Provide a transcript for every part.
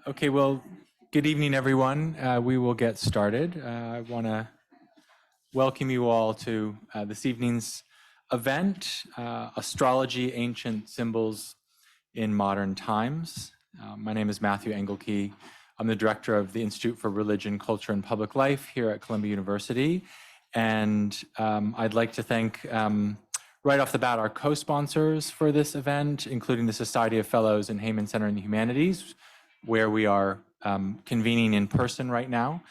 Okay, well, good evening, everyone. We will get started. I want to welcome you all to this evening's event, Astrology, Ancient Symbols in Modern Times. My name is Matthew Engelke. I'm the director of the Institute for Religion, Culture, and Public Life here at Columbia University. And I'd like to thank, right off the bat, our co-sponsors for this event, including the Society of Fellows and Heyman Center in the Humanities, where we are convening in person right now,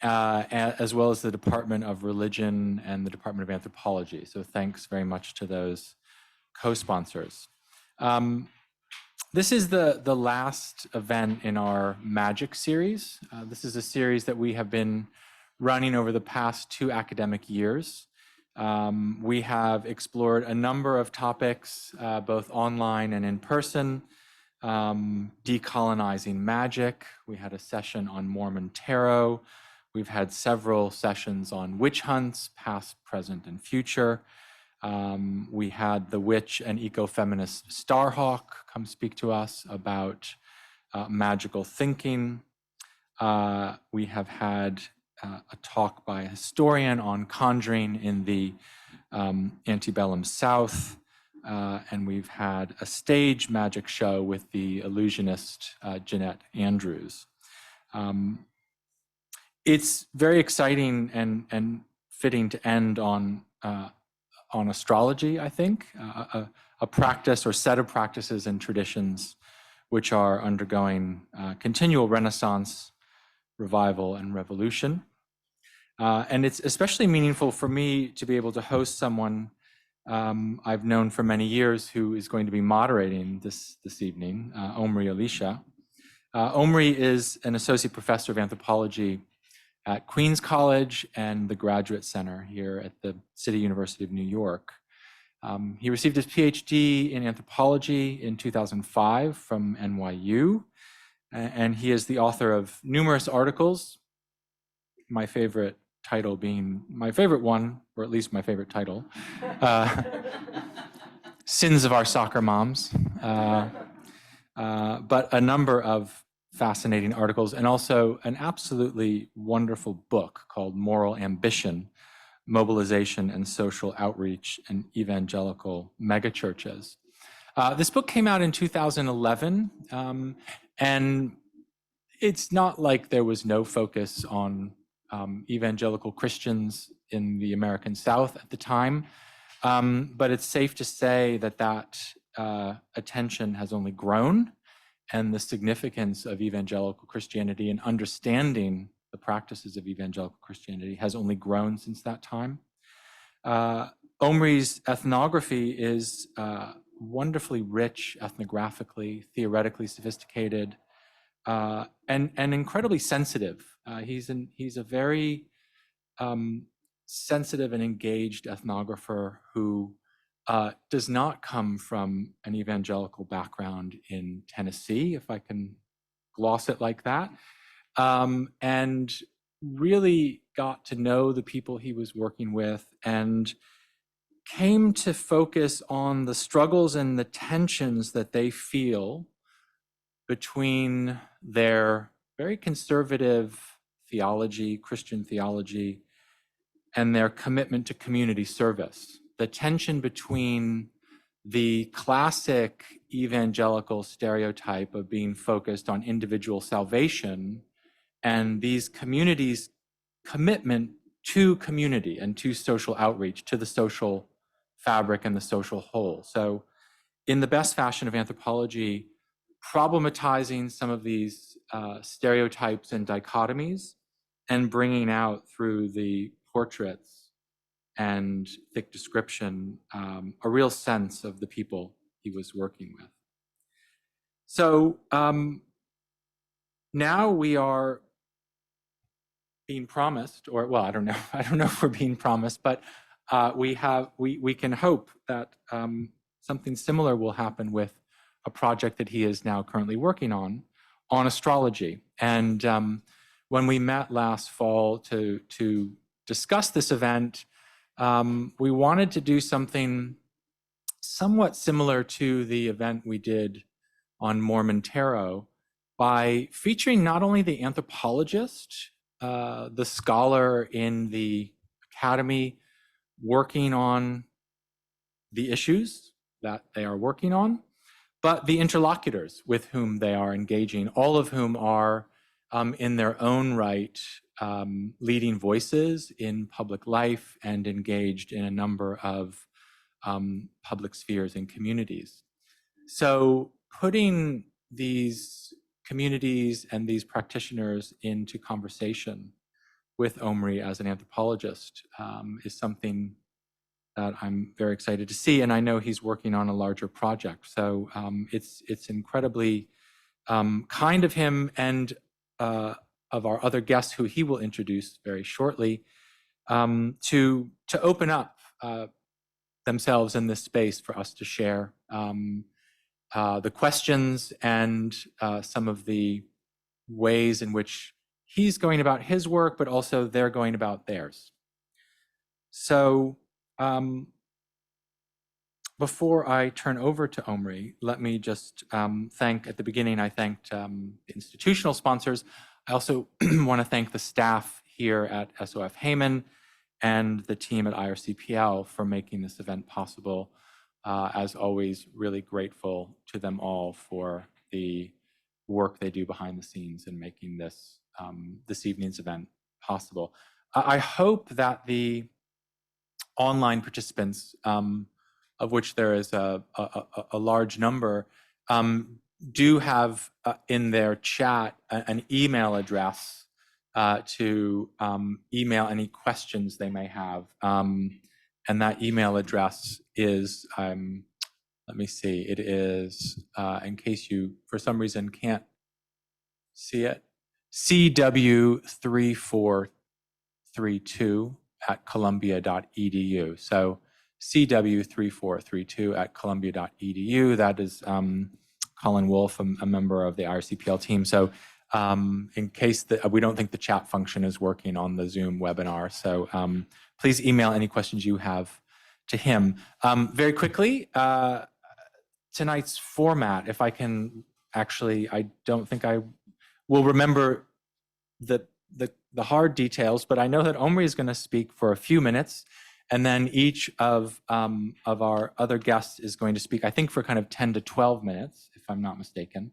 as well as the Department of Religion and the Department of Anthropology. So thanks very much to those co-sponsors. This is the last event in our Magic series. This is a series that we have been running over the past 2 academic years. We have explored a number of topics, both online and in person. Decolonizing magic. We had a session on Mormon tarot. We've had several sessions on witch hunts, past, present, and future. We had the witch and ecofeminist Starhawk come speak to us about magical thinking. We have had a talk by a historian on conjuring in the antebellum South. And we've had a stage magic show with the illusionist Jeanette Andrews. It's very exciting and fitting to end on astrology, I think, a practice or set of practices and traditions which are undergoing continual renaissance, revival, and revolution. And it's especially meaningful for me to be able to host someone I've known for many years who is going to be moderating this evening, Omri Elisha. Omri is an associate professor of anthropology at Queens College and the Graduate Center here at the City University of New York. He received his PhD in anthropology in 2005 from NYU, and he is the author of numerous articles, my favorite title being my favorite one, or at least my favorite title, Sins of Our Soccer Moms, but a number of fascinating articles, and also an absolutely wonderful book called Moral Ambition, Mobilization and Social Outreach in Evangelical Megachurches. This book came out in 2011, and it's not like there was no focus on evangelical Christians in the American South at the time, but it's safe to say that attention has only grown, and the significance of evangelical Christianity and understanding the practices of evangelical Christianity has only grown since that time. Omri's ethnography is wonderfully rich ethnographically, theoretically sophisticated, and incredibly sensitive. He's a very sensitive and engaged ethnographer who does not come from an evangelical background in Tennessee, if I can gloss it like that, and really got to know the people he was working with and came to focus on the struggles and the tensions that they feel between their very conservative theology, Christian theology, and their commitment to community service. The tension between the classic evangelical stereotype of being focused on individual salvation and these communities' commitment to community and to social outreach, to the social fabric and the social whole. So in the best fashion of anthropology, problematizing some of these stereotypes and dichotomies and bringing out through the portraits and thick description a real sense of the people he was working with. So now we are being promised, or well, I don't know if we're being promised, but we can hope that something similar will happen with a project that he is now currently working on astrology. And when we met last fall to discuss this event, we wanted to do something somewhat similar to the event we did on Mormon tarot by featuring not only the anthropologist, the scholar in the academy working on the issues that they are working on, but the interlocutors with whom they are engaging, all of whom are in their own right leading voices in public life and engaged in a number of public spheres and communities. So putting these communities and these practitioners into conversation with Omri as an anthropologist is something that I'm very excited to see, and I know he's working on a larger project. So it's incredibly kind of him and of our other guests who he will introduce very shortly to open up themselves in this space for us to share the questions and some of the ways in which he's going about his work, but also they're going about theirs. So before I turn over to Omri, let me just thank, at the beginning, I thanked the institutional sponsors. I also want to thank the staff here at SOF Heyman and the team at IRCPL for making this event possible. As always, really grateful to them all for the work they do behind the scenes in making this this evening's event possible. I hope that the online participants, of which there is a large number, do have in their chat an email address to email any questions they may have. And that email address is, let me see, it is, in case you, for some reason, can't see it, cw3432@columbia.edu. So cw3432@columbia.edu. That is Colin Wolf, a member of the IRCPL team. So in case we don't think the chat function is working on the Zoom webinar. So please email any questions you have to him. Very quickly, tonight's format, if I can actually, I don't think I will remember the hard details, but I know that Omri is going to speak for a few minutes, and then each of our other guests is going to speak, I think, for kind of 10 to 12 minutes, if I'm not mistaken.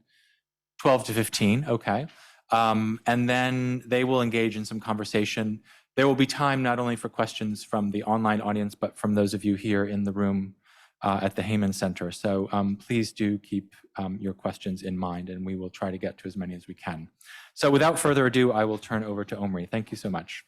12 to 15, okay. And then they will engage in some conversation. There will be time not only for questions from the online audience, but from those of you here in the room at the Heyman Center. So please do keep your questions in mind, and we will try to get to as many as we can. So without further ado, I will turn over to Omri. Thank you so much.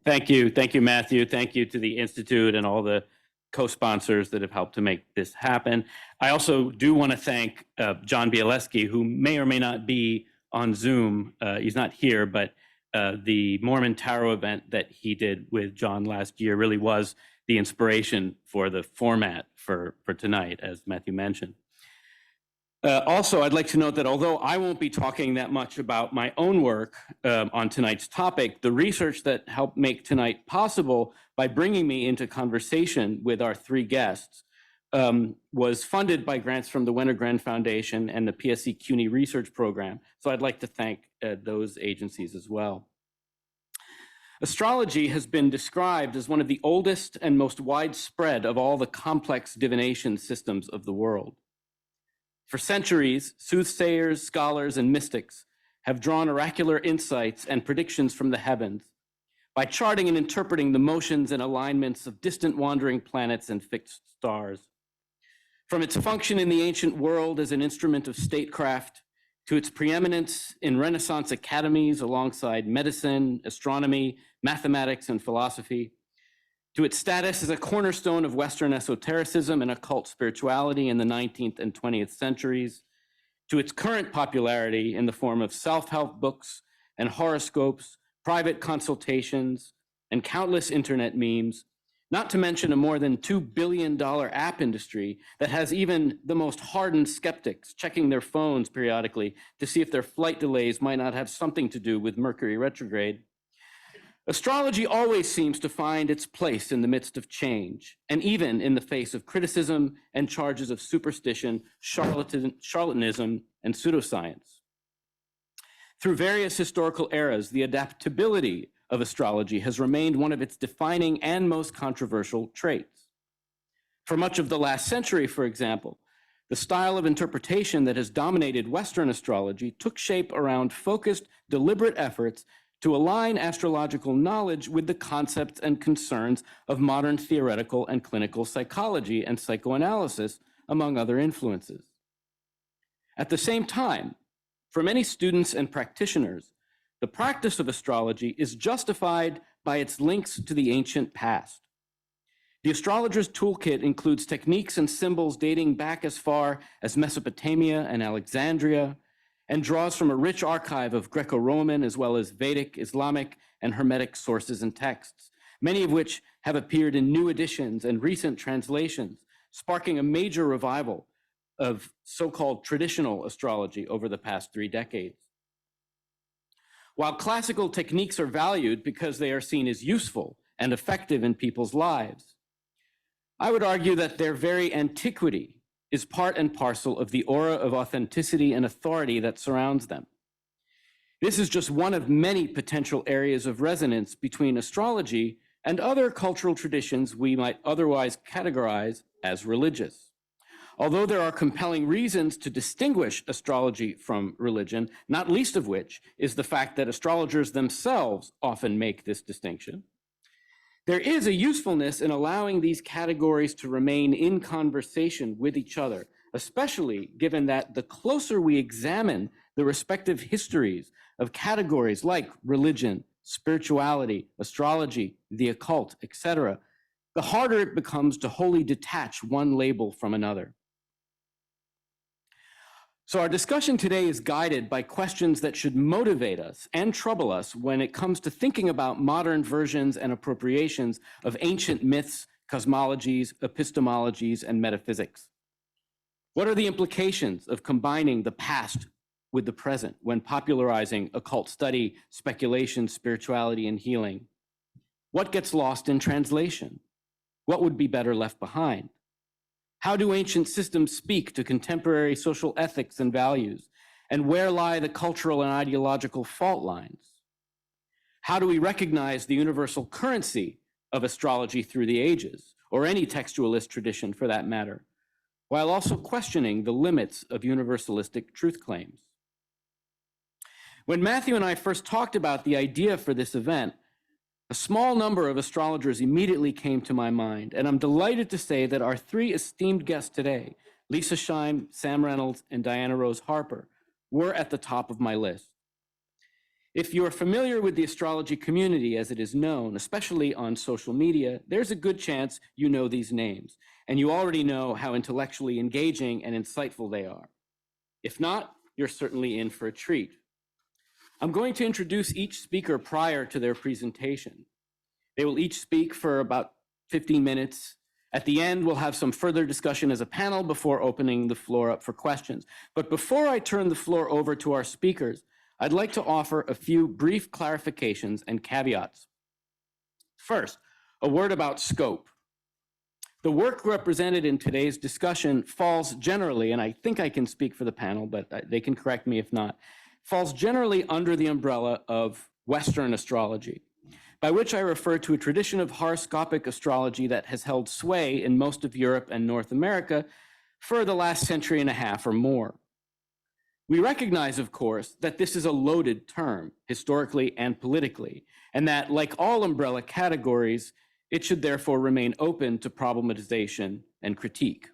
Thank you, Matthew. Thank you to the Institute and all the co-sponsors that have helped to make this happen. I also do want to thank John Bialeski, who may or may not be on Zoom. He's not here, but the Mormon Tarot event that he did with John last year really was the inspiration for the format for tonight, as Matthew mentioned. Also, I'd like to note that although I won't be talking that much about my own work on tonight's topic, the research that helped make tonight possible by bringing me into conversation with our three guests was funded by grants from the Wenner-Gren Foundation and the PSC CUNY Research Program. So I'd like to thank those agencies as well. Astrology has been described as one of the oldest and most widespread of all the complex divination systems of the world. For centuries, soothsayers, scholars, and mystics have drawn oracular insights and predictions from the heavens by charting and interpreting the motions and alignments of distant wandering planets and fixed stars. From its function in the ancient world as an instrument of statecraft to its preeminence in Renaissance academies alongside medicine, astronomy, mathematics, and philosophy, to its status as a cornerstone of Western esotericism and occult spirituality in the 19th and 20th centuries, to its current popularity in the form of self-help books and horoscopes, private consultations, and countless internet memes, not to mention a more than $2 billion app industry that has even the most hardened skeptics checking their phones periodically to see if their flight delays might not have something to do with Mercury retrograde. Astrology always seems to find its place in the midst of change, and even in the face of criticism and charges of superstition, charlatanism, and pseudoscience. Through various historical eras, the adaptability of astrology has remained one of its defining and most controversial traits. For much of the last century, for example, the style of interpretation that has dominated Western astrology took shape around focused, deliberate efforts to align astrological knowledge with the concepts and concerns of modern theoretical and clinical psychology and psychoanalysis, among other influences. At the same time, for many students and practitioners, the practice of astrology is justified by its links to the ancient past. The astrologer's toolkit includes techniques and symbols dating back as far as Mesopotamia and Alexandria, and draws from a rich archive of Greco-Roman as well as Vedic, Islamic, and Hermetic sources and texts, many of which have appeared in new editions and recent translations, sparking a major revival of so-called traditional astrology over the past 3 decades. While classical techniques are valued because they are seen as useful and effective in people's lives, I would argue that their very antiquity is part and parcel of the aura of authenticity and authority that surrounds them. This is just one of many potential areas of resonance between astrology and other cultural traditions we might otherwise categorize as religious. Although there are compelling reasons to distinguish astrology from religion, not least of which is the fact that astrologers themselves often make this distinction, there is a usefulness in allowing these categories to remain in conversation with each other, especially given that the closer we examine the respective histories of categories like religion, spirituality, astrology, the occult, etc., the harder it becomes to wholly detach one label from another. So our discussion today is guided by questions that should motivate us and trouble us when it comes to thinking about modern versions and appropriations of ancient myths, cosmologies, epistemologies, and metaphysics. What are the implications of combining the past with the present when popularizing occult study, speculation, spirituality, and healing? What gets lost in translation? What would be better left behind? How do ancient systems speak to contemporary social ethics and values? And where lie the cultural and ideological fault lines? How do we recognize the universal currency of astrology through the ages, or any textualist tradition for that matter, while also questioning the limits of universalistic truth claims? When Matthew and I first talked about the idea for this event, a small number of astrologers immediately came to my mind, and I'm delighted to say that our 3 esteemed guests today, Leisa Schaim, Sam Reynolds, and Diana Rose Harper, were at the top of my list. If you're familiar with the astrology community as it is known, especially on social media, there's a good chance you know these names, and you already know how intellectually engaging and insightful they are. If not, you're certainly in for a treat. I'm going to introduce each speaker prior to their presentation. They will each speak for about 15 minutes. At the end, we'll have some further discussion as a panel before opening the floor up for questions. But before I turn the floor over to our speakers, I'd like to offer a few brief clarifications and caveats. First, a word about scope. The work represented in today's discussion falls generally, and I think I can speak for the panel, but they can correct me if not, falls generally under the umbrella of Western astrology, by which I refer to a tradition of horoscopic astrology that has held sway in most of Europe and North America for the last century and a half or more. We recognize, of course, that this is a loaded term, historically and politically, and that, like all umbrella categories, it should therefore remain open to problematization and critique.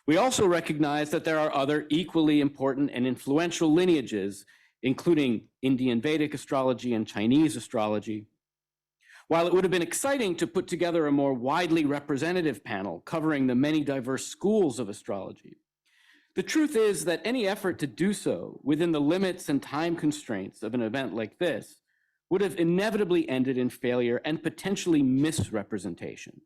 We also recognize that there are other equally important and influential lineages, including Indian Vedic astrology and Chinese astrology. While it would have been exciting to put together a more widely representative panel covering the many diverse schools of astrology, the truth is that any effort to do so within the limits and time constraints of an event like this would have inevitably ended in failure and potentially misrepresentation.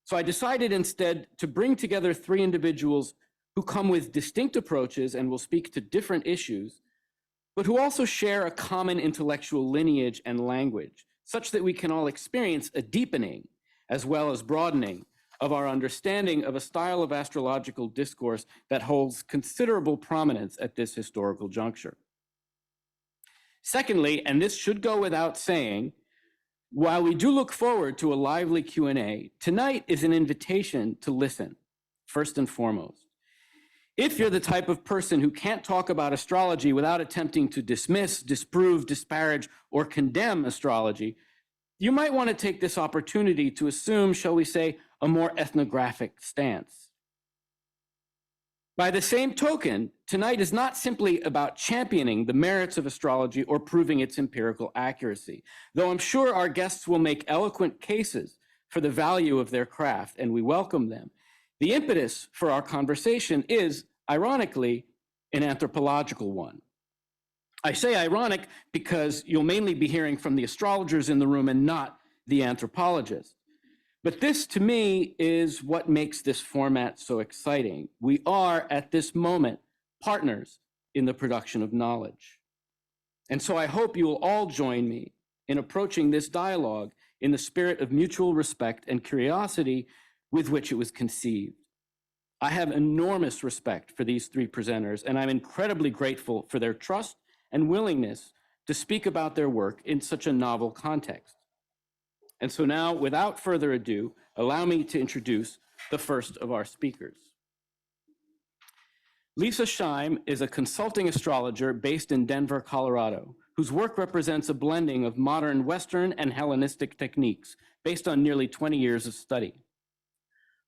So I decided instead to bring together 3 individuals who come with distinct approaches and will speak to different issues, but who also share a common intellectual lineage and language, such that we can all experience a deepening as well as broadening of our understanding of a style of astrological discourse that holds considerable prominence at this historical juncture. Secondly, and this should go without saying, while we do look forward to a lively Q&A, tonight is an invitation to listen, first and foremost. If you're the type of person who can't talk about astrology without attempting to dismiss, disprove, disparage, or condemn astrology, you might want to take this opportunity to assume, shall we say, a more ethnographic stance. By the same token, tonight is not simply about championing the merits of astrology or proving its empirical accuracy, though I'm sure our guests will make eloquent cases for the value of their craft, and we welcome them. The impetus for our conversation is, ironically, an anthropological one. I say ironic because you'll mainly be hearing from the astrologers in the room and not the anthropologists. But this, to me, is what makes this format so exciting. We are, at this moment, partners in the production of knowledge. And so I hope you will all join me in approaching this dialogue in the spirit of mutual respect and curiosity with which it was conceived. I have enormous respect for these three presenters, and I'm incredibly grateful for their trust and willingness to speak about their work in such a novel context. And so now, without further ado, allow me to introduce the first of our speakers. Leisa Schaim is a consulting astrologer based in Denver, Colorado, whose work represents a blending of modern Western and Hellenistic techniques based on nearly 20 years of study.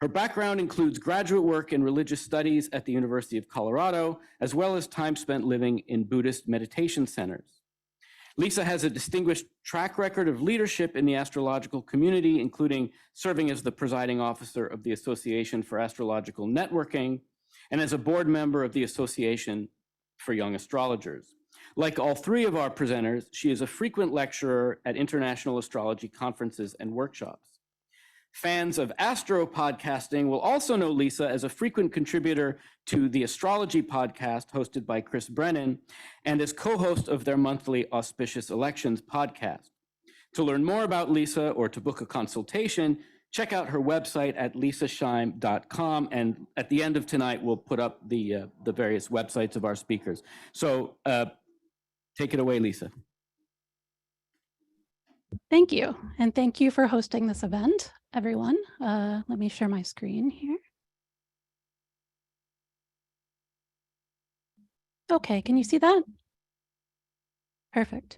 Her background includes graduate work in religious studies at the University of Colorado, as well as time spent living in Buddhist meditation centers. Leisa has a distinguished track record of leadership in the astrological community, including serving as the presiding officer of the Association for Astrological Networking and as a board member of the Association for Young Astrologers. Like all three of our presenters, she is a frequent lecturer at international astrology conferences and workshops. Fans of astro podcasting will also know Leisa as a frequent contributor to the Astrology podcast hosted by Chris Brennan and as co-host of their monthly Auspicious Elections podcast. To learn more about Leisa or to book a consultation, check out her website at leisaschaim.com. And at the end of tonight, we'll put up the various websites of our speakers. So take it away, Leisa. Thank you. And thank you for hosting this event, everyone. Let me share my screen here. Okay, can you see that? Perfect.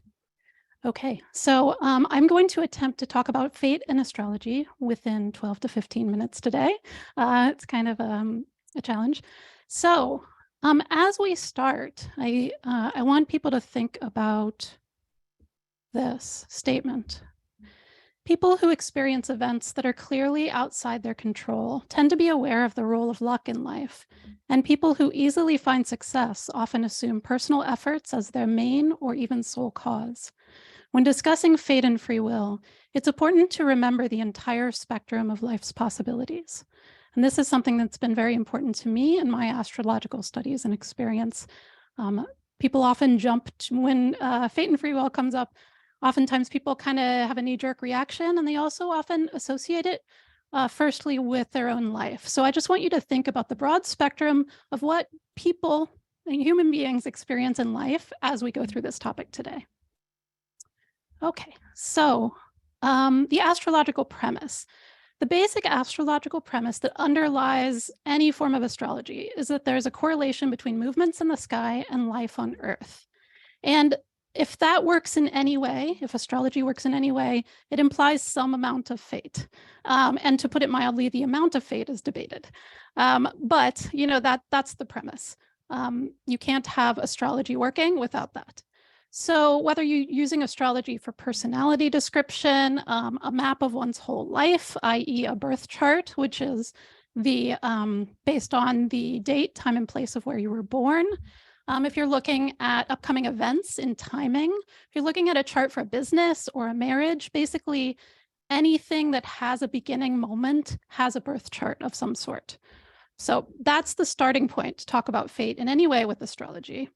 Okay, so I'm going to attempt to talk about fate and astrology within 12 to 15 minutes today. It's kind of a challenge. So as we start, I want people to think about this statement. People who experience events that are clearly outside their control tend to be aware of the role of luck in life, and people who easily find success often assume personal efforts as their main or even sole cause. When discussing fate and free will, it's important to remember the entire spectrum of life's possibilities. And this is something that's been very important to me in my astrological studies and experience. People often jump to when fate and free will comes up. Oftentimes people kind of have a knee-jerk reaction, and they also often associate it firstly with their own life. So I just want you to think about the broad spectrum of what people and human beings experience in life as we go through this topic today. Okay, so the astrological premise. The basic astrological premise that underlies any form of astrology is that there's a correlation between movements in the sky and life on Earth. And if that works in any way, if astrology works in any way, it implies some amount of fate. And to put it mildly, the amount of fate is debated. But you know, that's the premise. You can't have astrology working without that. So whether you're using astrology for personality description, a map of one's whole life, i.e. a birth chart, which is the based on the date, time, and place of where you were born. If you're looking at upcoming events in timing, if you're looking at a chart for a business or a marriage, basically anything that has a beginning moment has a birth chart of some sort. So that's the starting point to talk about fate in any way with astrology.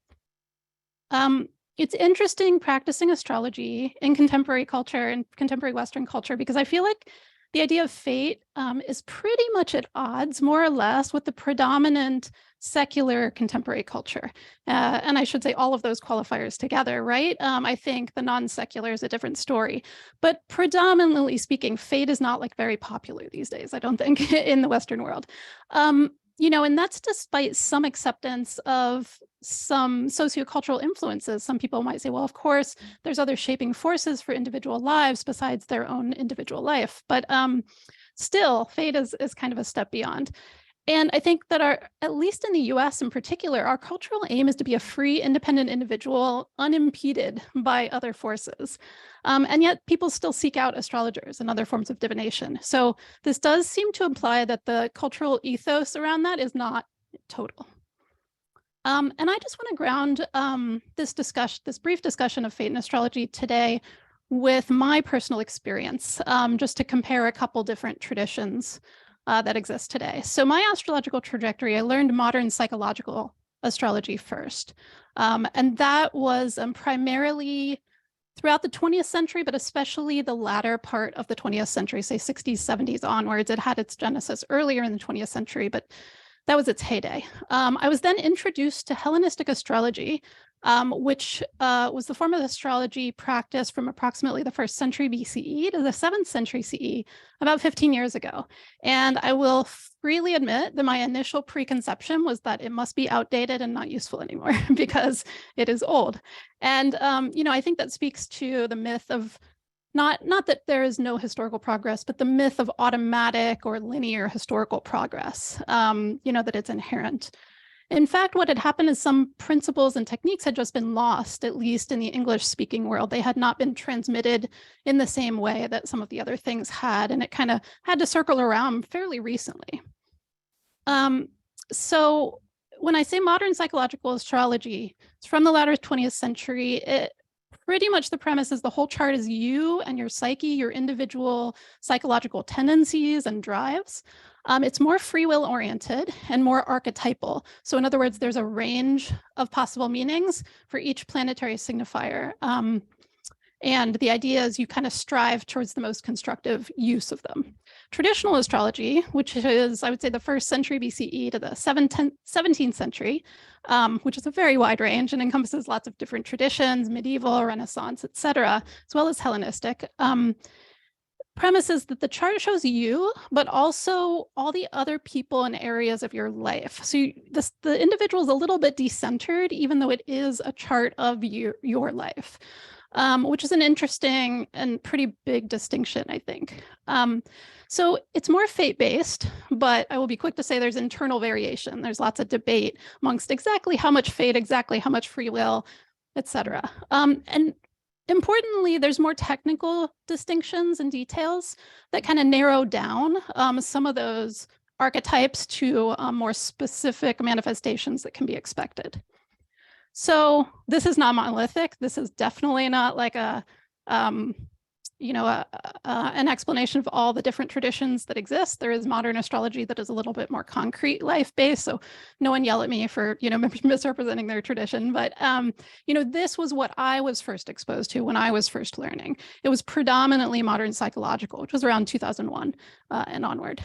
It's interesting practicing astrology in contemporary culture and contemporary Western culture, because I feel like the idea of fate is pretty much at odds, more or less, with the predominant secular contemporary culture. And I should say all of those qualifiers together, right? I think the non-secular is a different story. But predominantly speaking, fate is not like very popular these days, I don't think, in the Western world. And that's despite some acceptance of some sociocultural influences. Some people might say, well, of course, there's other shaping forces for individual lives besides their own individual life. But still, fate is kind of a step beyond. And I think that at least in the US in particular, our cultural aim is to be a free, independent individual, unimpeded by other forces. And yet people still seek out astrologers and other forms of divination. So this does seem to imply that the cultural ethos around that is not total. And I just want to ground this brief discussion of fate and astrology today with my personal experience, just to compare a couple different traditions that exist today. So my astrological trajectory, I learned modern psychological astrology first. And that was primarily throughout the 20th century, but especially the latter part of the 20th century, say 60s, 70s onwards. It had its genesis earlier in the 20th century, but that was its heyday. I was then introduced to Hellenistic astrology, which was the form of astrology practiced from approximately the 1st century BCE to the 7th century CE, about 15 years ago. And I will freely admit that my initial preconception was that it must be outdated and not useful anymore because it is old. And, I think that speaks to the myth of not that there is no historical progress, but the myth of automatic or linear historical progress, that it's inherent. In fact, what had happened is some principles and techniques had just been lost, at least in the English-speaking world. They had not been transmitted in the same way that some of the other things had, and it kind of had to circle around fairly recently. So when I say modern psychological astrology, it's from the latter 20th century. Pretty much the premise is the whole chart is you and your psyche, your individual psychological tendencies and drives. It's more free will oriented and more archetypal. So in other words, there's a range of possible meanings for each planetary signifier. And the idea is you kind of strive towards the most constructive use of them. Traditional astrology, which is, I would say, the 1st century BCE to the 17th century, which is a very wide range and encompasses lots of different traditions, medieval, Renaissance, etc., as well as Hellenistic. Premises that the chart shows you, but also all the other people and areas of your life. So the individual is a little bit decentered, even though it is a chart of your life. Which is an interesting and pretty big distinction, I think. So it's more fate-based, but I will be quick to say there's internal variation. There's lots of debate amongst exactly how much fate, exactly how much free will, etc. And importantly, there's more technical distinctions and details that kind of narrow down some of those archetypes to more specific manifestations that can be expected. So this is not monolithic. This is definitely not like an explanation of all the different traditions that exist. There is modern astrology that is a little bit more concrete, life-based. So no one yell at me for, misrepresenting their tradition. But, this was what I was first exposed to when I was first learning. It was predominantly modern psychological, which was around 2001 and onward.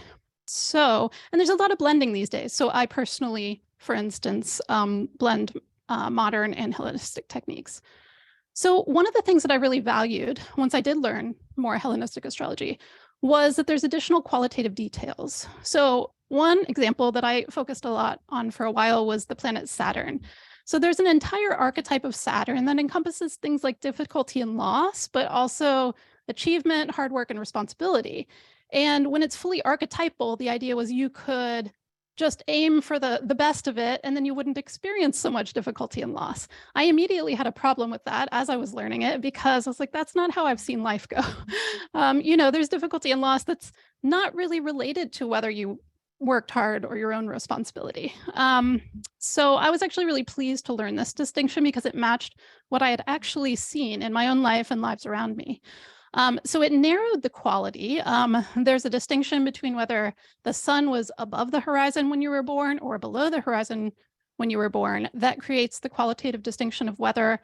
So, and there's a lot of blending these days. So I personally, for instance, blend modern and Hellenistic techniques. So one of the things that I really valued once I did learn more Hellenistic astrology was that there's additional qualitative details. So one example that I focused a lot on for a while was the planet Saturn. So there's an entire archetype of Saturn that encompasses things like difficulty and loss, but also achievement, hard work, and responsibility. And when it's fully archetypal, the idea was you could just aim for the best of it, and then you wouldn't experience so much difficulty and loss. I immediately had a problem with that as I was learning it, because I was like, that's not how I've seen life go. There's difficulty and loss that's not really related to whether you worked hard or your own responsibility. So I was actually really pleased to learn this distinction because it matched what I had actually seen in my own life and lives around me. So it narrowed the quality. There's a distinction between whether the sun was above the horizon when you were born or below the horizon when you were born. That creates the qualitative distinction of whether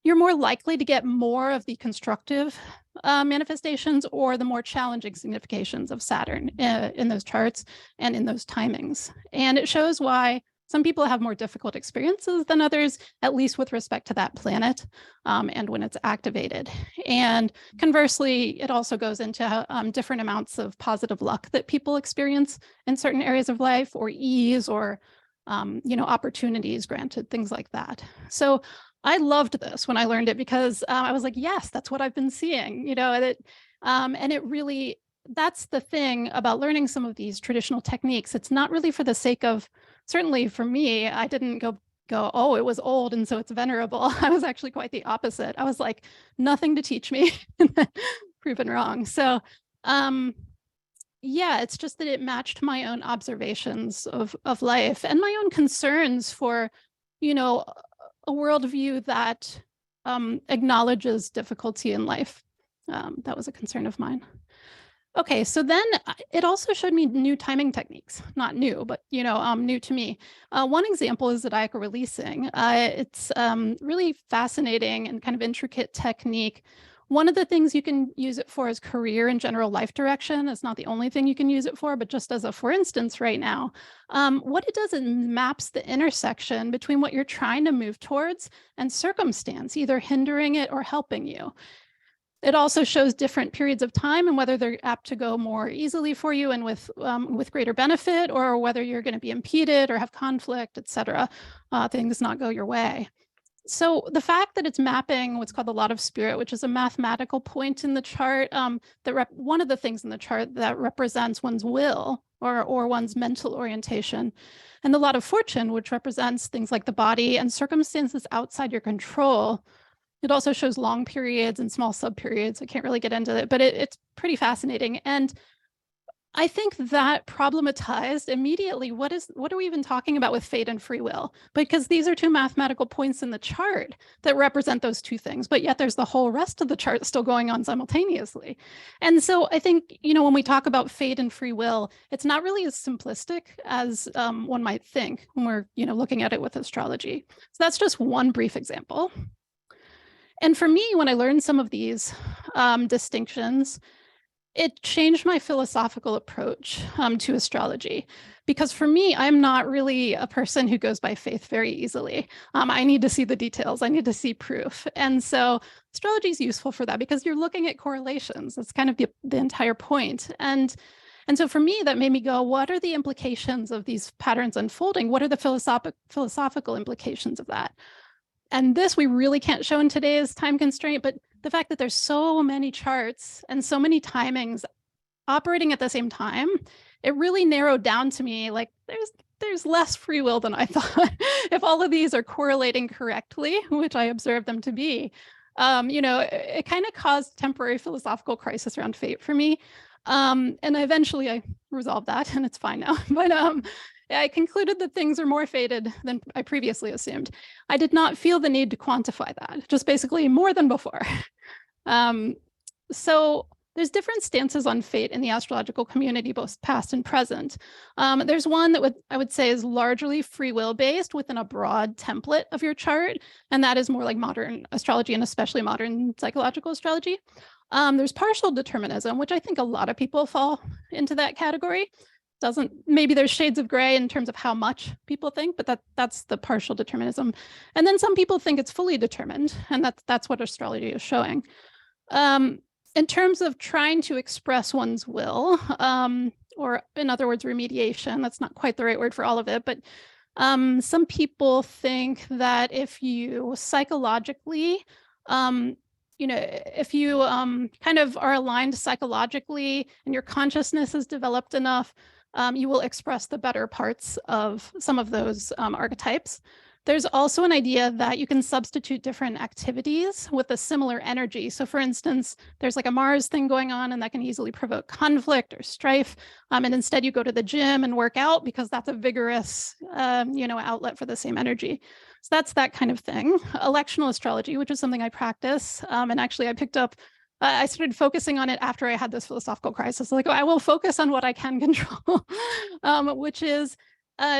you're more likely to get more of the constructive manifestations or the more challenging significations of Saturn in those charts and in those timings. And it shows why some people have more difficult experiences than others, at least with respect to that planet and when it's activated. And conversely, it also goes into different amounts of positive luck that people experience in certain areas of life, or ease, or opportunities granted, things like that. So I loved this when I learned it because I was like, yes, that's what I've been seeing, and it really, that's the thing about learning some of these traditional techniques. It's not really for the sake of, certainly for me, I didn't go, oh, it was old and so it's venerable. I was actually quite the opposite. I was like, nothing to teach me, proven wrong. So yeah, it's just that it matched my own observations of life and my own concerns for, a worldview that acknowledges difficulty in life. That was a concern of mine. Okay, so then it also showed me new timing techniques. Not new, but new to me. One example is zodiacal releasing. It's really fascinating and kind of intricate technique. One of the things you can use it for is career and general life direction. It's not the only thing you can use it for, but just as a for instance right now, what it does is maps the intersection between what you're trying to move towards and circumstance, either hindering it or helping you. It also shows different periods of time and whether they're apt to go more easily for you and with greater benefit, or whether you're going to be impeded or have conflict, etc. Things not go your way. So the fact that it's mapping what's called the lot of spirit, which is a mathematical point in the chart, one of the things in the chart that represents one's will or one's mental orientation, and the lot of fortune, which represents things like the body and circumstances outside your control. It also shows long periods and small subperiods. I can't really get into it, but it's pretty fascinating. And I think that problematized immediately what are we even talking about with fate and free will? Because these are two mathematical points in the chart that represent those two things, but yet there's the whole rest of the chart still going on simultaneously. And so I think, when we talk about fate and free will, it's not really as simplistic as one might think when we're, looking at it with astrology. So that's just one brief example. And for me, when I learned some of these distinctions, it changed my philosophical approach to astrology. Because for me, I'm not really a person who goes by faith very easily. I need to see the details. I need to see proof. And so astrology is useful for that because you're looking at correlations. That's kind of the entire point. And so for me, that made me go, what are the implications of these patterns unfolding? What are the philosophical implications of that? And this we really can't show in today's time constraint, but the fact that there's so many charts and so many timings operating at the same time, it really narrowed down to me, like there's less free will than I thought. If all of these are correlating correctly, which I observed them to be, it kind of caused temporary philosophical crisis around fate for me. And eventually I resolved that and it's fine now. But I concluded that things are more fated than I previously assumed. I did not feel the need to quantify that, just basically more than before. So there's different stances on fate in the astrological community, both past and present. There's one that I would say is largely free will based within a broad template of your chart, and that is more like modern astrology and especially modern psychological astrology. There's partial determinism, which I think a lot of people fall into that category. Maybe there's shades of gray in terms of how much people think, but that's the partial determinism. And then some people think it's fully determined, and that's what astrology is showing. In terms of trying to express one's will, or in other words, remediation, that's not quite the right word for all of it, but some people think that if you psychologically, if you kind of are aligned psychologically and your consciousness is developed enough, you will express the better parts of some of those archetypes. There's also an idea that you can substitute different activities with a similar energy. So for instance, there's like a Mars thing going on and that can easily provoke conflict or strife. And instead you go to the gym and work out because that's a vigorous, outlet for the same energy. So that's that kind of thing. Electional astrology, which is something I practice. And actually I picked up, I started focusing on it after I had this philosophical crisis. Like, I will focus on what I can control, which is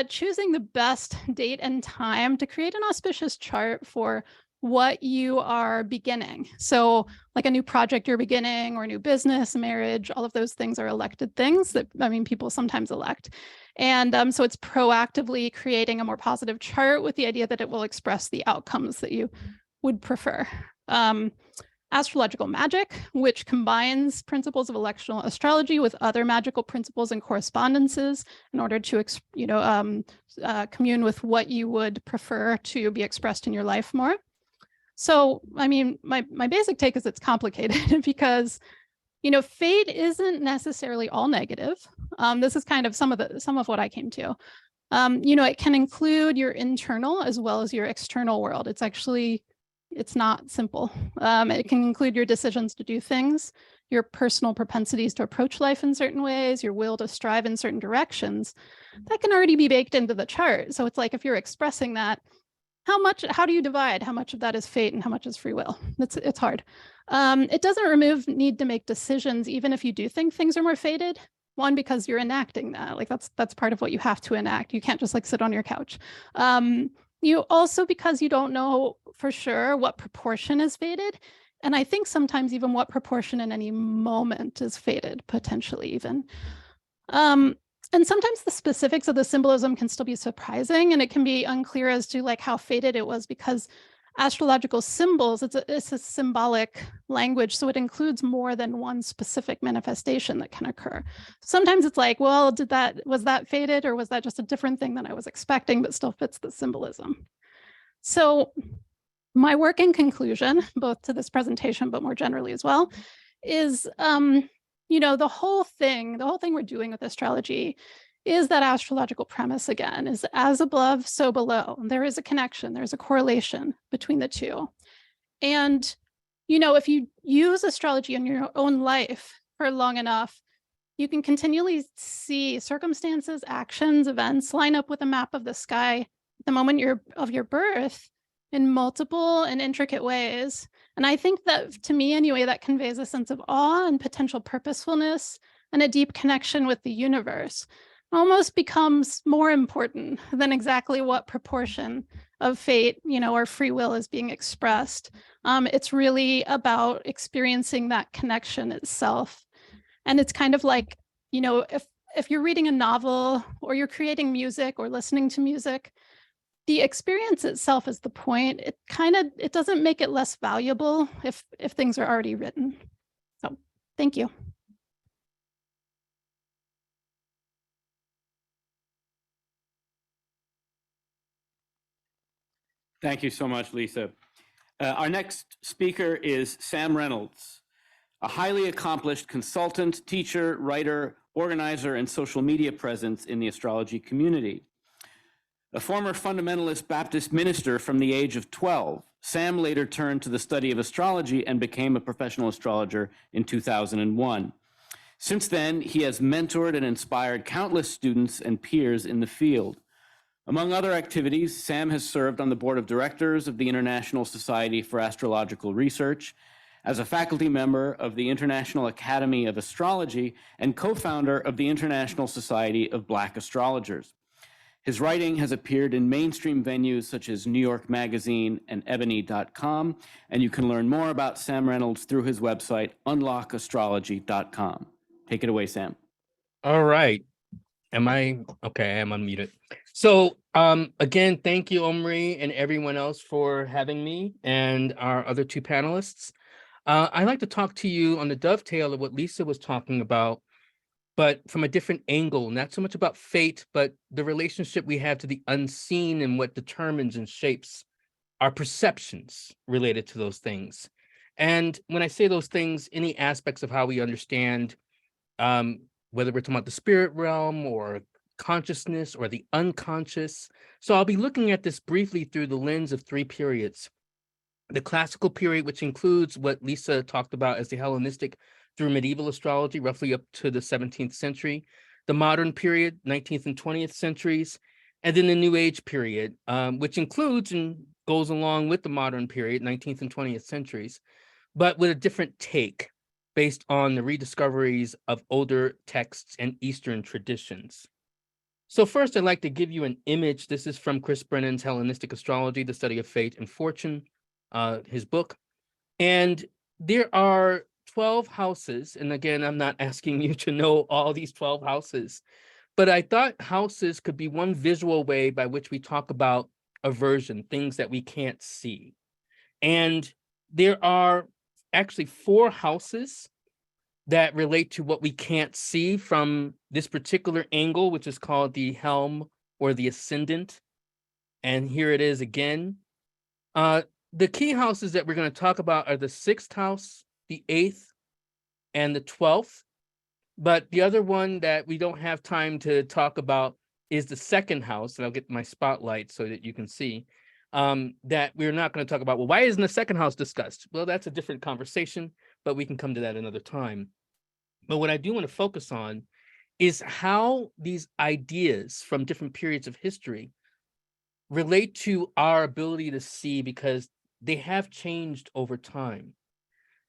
choosing the best date and time to create an auspicious chart for what you are beginning. So like a new project you're beginning, or a new business, marriage, all of those things are elected things that, I mean, people sometimes elect. And so it's proactively creating a more positive chart with the idea that it will express the outcomes that you would prefer. Astrological magic, which combines principles of electional astrology with other magical principles and correspondences in order to, commune with what you would prefer to be expressed in your life more. So, I mean, my basic take is it's complicated because, fate isn't necessarily all negative. This is kind of some of what I came to. It can include your internal as well as your external world. It's not simple. It can include your decisions to do things, your personal propensities to approach life in certain ways, your will to strive in certain directions. That can already be baked into the chart. So it's like, if you're expressing that, how do you divide how much of that is fate and how much is free will? It's hard. It doesn't remove need to make decisions, even if you do think things are more fated. One, because you're enacting that, like that's part of what you have to enact. You can't just like sit on your couch. You also, because you don't know for sure what proportion is fated. And I think sometimes even what proportion in any moment is fated, potentially even. And sometimes the specifics of the symbolism can still be surprising, and it can be unclear as to like how fated it was, because astrological symbols, it's a symbolic language, so it includes more than one specific manifestation that can occur. Sometimes it's like, well, was that fated, or was that just a different thing than I was expecting, but still fits the symbolism? So my working conclusion, both to this presentation, but more generally as well, is the whole thing we're doing with astrology is that astrological premise again, is as above, so below. There is a connection, there's a correlation between the two. And, if you use astrology in your own life for long enough, you can continually see circumstances, actions, events line up with a map of the sky at the moment of your birth in multiple and intricate ways. And I think that, to me anyway, that conveys a sense of awe and potential purposefulness and a deep connection with the universe. It almost becomes more important than exactly what proportion of fate, or free will is being expressed. It's really about experiencing that connection itself. And it's kind of like, if you're reading a novel, or you're creating music or listening to music, the experience itself is the point. It doesn't make it less valuable if things are already written. So thank you. Thank you so much, Leisa. Our next speaker is Sam Reynolds, a highly accomplished consultant, teacher, writer, organizer, and social media presence in the astrology community. A former fundamentalist Baptist minister from the age of 12, Sam later turned to the study of astrology and became a professional astrologer in 2001. Since then, he has mentored and inspired countless students and peers in the field. Among other activities, Sam has served on the board of directors of the International Society for Astrological Research, as a faculty member of the International Academy of Astrology, and co-founder of the International Society of Black Astrologers. His writing has appeared in mainstream venues such as New York Magazine and Ebony.com, and you can learn more about Sam Reynolds through his website, unlockastrology.com. Take it away, Sam. All right. Am I okay? I am unmuted. So again, thank you, Omri, and everyone else for having me, and our other two panelists. I'd like to talk to you on the dovetail of what Leisa was talking about, but from a different angle, not so much about fate, but the relationship we have to the unseen and what determines and shapes our perceptions related to those things. And when I say those things, any aspects of how we understand, whether we're talking about the spirit realm or consciousness or the unconscious. So I'll be looking at this briefly through the lens of three periods. The classical period, which includes what Leisa talked about as the Hellenistic through medieval astrology, roughly up to the 17th century, the modern period, 19th and 20th centuries, and then the New Age period, which includes and goes along with the modern period, 19th and 20th centuries, but with a different take based on the rediscoveries of older texts and Eastern traditions. So first, I'd like to give you an image. This is from Chris Brennan's Hellenistic Astrology, the Study of Fate and Fortune, his book. And there are 12 houses. And again, I'm not asking you to know all these 12 houses, but I thought houses could be one visual way by which we talk about aversion, things that we can't see. And there are actually 4 houses that relate to what we can't see from this particular angle, which is called the helm or the ascendant. And here it is again. The key houses that we're going to talk about are the 6th house, the 8th, and the 12th. But the other one that we don't have time to talk about is the 2nd house, and I'll get my spotlight so that you can see that we're not going to talk about. Well, why isn't the 2nd house discussed? Well, that's a different conversation, but we can come to that another time. But what I do want to focus on is how these ideas from different periods of history relate to our ability to see, because they have changed over time.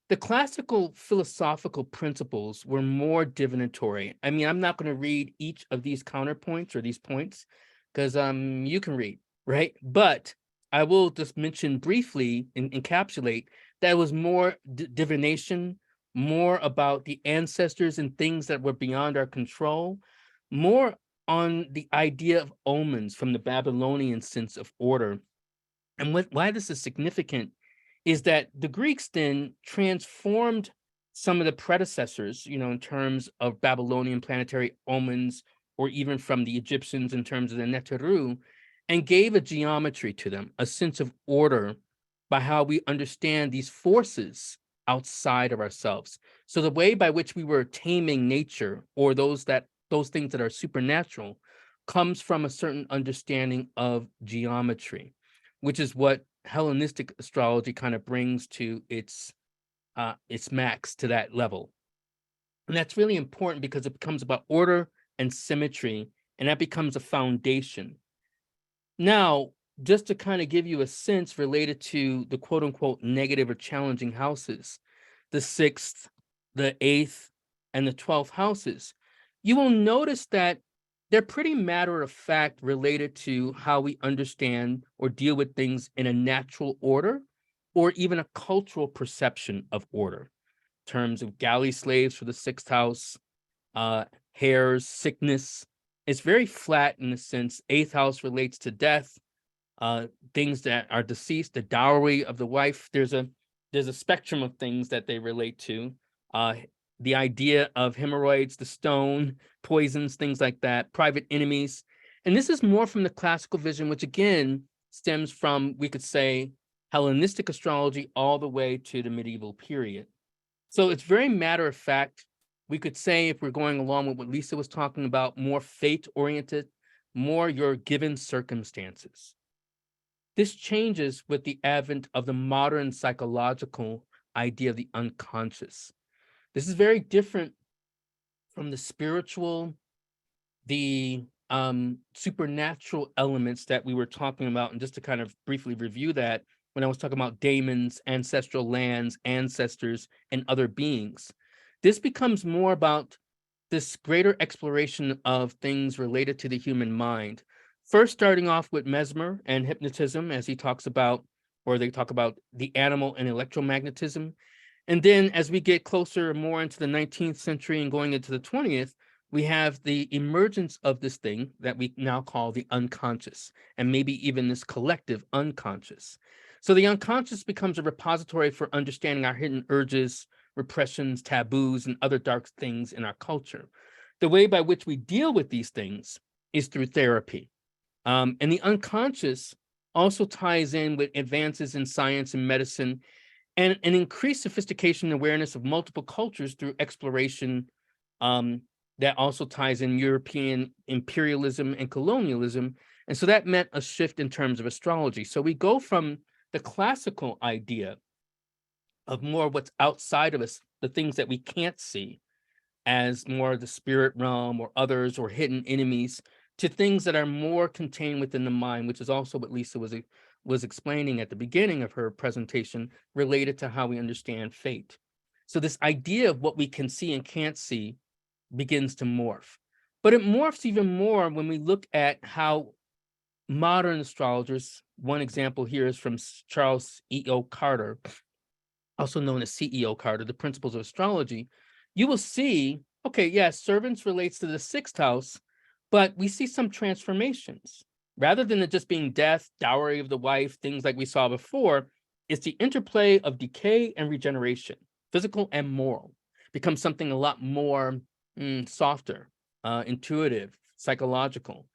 The classical philosophical principles were more divinatory. I mean, I'm not going to read each of these counterpoints or these points because you can read, right? But I will just mention briefly and encapsulate that it was more divination, more about the ancestors and things that were beyond our control, more on the idea of omens from the Babylonian sense of order. And why this is significant is that the Greeks then transformed some of the predecessors, in terms of Babylonian planetary omens, or even from the Egyptians in terms of the Neteru, and gave a geometry to them, a sense of order by how we understand these forces outside of ourselves. So the way by which we were taming nature, or those things that are supernatural, comes from a certain understanding of geometry, which is what Hellenistic astrology kind of brings to its max to that level. And that's really important because it becomes about order and symmetry, and that becomes a foundation. Now, just to kind of give you a sense related to the quote unquote negative or challenging houses, the 6th, the 8th, and the 12th houses, you will notice that they're pretty matter of fact related to how we understand or deal with things in a natural order, or even a cultural perception of order. In terms of galley slaves for the 6th house, hairs, sickness. It's very flat in a sense. 8th house relates to death, things that are deceased, the dowry of the wife. There's a spectrum of things that they relate to. The idea of hemorrhoids, the stone, poisons, things like that, private enemies. And this is more from the classical vision, which again stems from, we could say, Hellenistic astrology all the way to the medieval period. So it's very matter of fact. We could say, if we're going along with what Leisa was talking about, more fate-oriented, more your given circumstances. This changes with the advent of the modern psychological idea of the unconscious. This is very different from the spiritual, the supernatural elements that we were talking about. And just to kind of briefly review that, when I was talking about daemons, ancestral lands, ancestors, and other beings, this becomes more about this greater exploration of things related to the human mind. First, starting off with Mesmer and hypnotism, as he talks about, or they talk about the animal and electromagnetism. And then as we get closer more into the 19th century and going into the 20th, we have the emergence of this thing that we now call the unconscious, and maybe even this collective unconscious. So the unconscious becomes a repository for understanding our hidden urges, repressions, taboos, and other dark things in our culture. The way by which we deal with these things is through therapy. And the unconscious also ties in with advances in science and medicine, and an increased sophistication and awareness of multiple cultures through exploration, that also ties in European imperialism and colonialism. And so that meant a shift in terms of astrology. So we go from the classical idea of more what's outside of us, the things that we can't see, as more of the spirit realm or others or hidden enemies, to things that are more contained within the mind, which is also what Leisa was explaining at the beginning of her presentation, related to how we understand fate. So this idea of what we can see and can't see begins to morph. But it morphs even more when we look at how modern astrologers, one example here is from Charles E.O. Carter, also known as CEO Carter, The Principles of Astrology. You will see, okay, yes, servants relates to the sixth house, but we see some transformations. Rather than it just being death, dowry of the wife, things like we saw before, it's the interplay of decay and regeneration, physical and moral, becomes something a lot more softer, intuitive, psychological.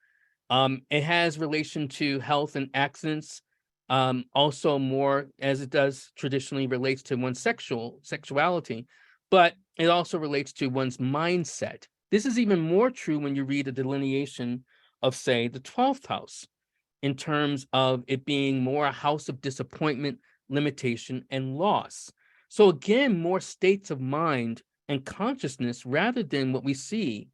It has relation to health and accidents, also more as it does traditionally relates to one's sexuality, but it also relates to one's mindset. This is even more true when you read a delineation of, say, the 12th house, in terms of it being more a house of disappointment, limitation, and loss. So again, more states of mind and consciousness rather than what we see,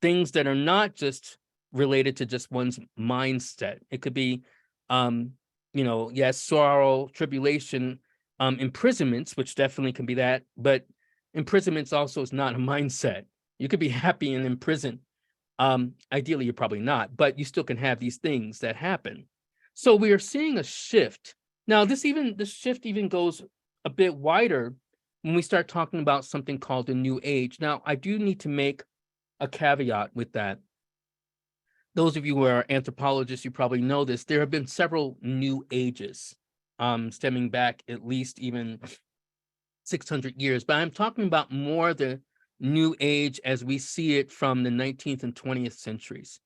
things that are not just related to just one's mindset. It could be, yes, sorrow, tribulation, imprisonments, which definitely can be that, but imprisonments also is not a mindset. You could be happy and in prison. Ideally, you're probably not, but you still can have these things that happen. So we are seeing a shift. Now, this shift even goes a bit wider when we start talking about something called the New Age. Now, I do need to make a caveat with that. Those of you who are anthropologists, you probably know this. There have been several New Ages, stemming back at least even 600 years. But I'm talking about more the New Age as we see it from the 19th and 20th centuries,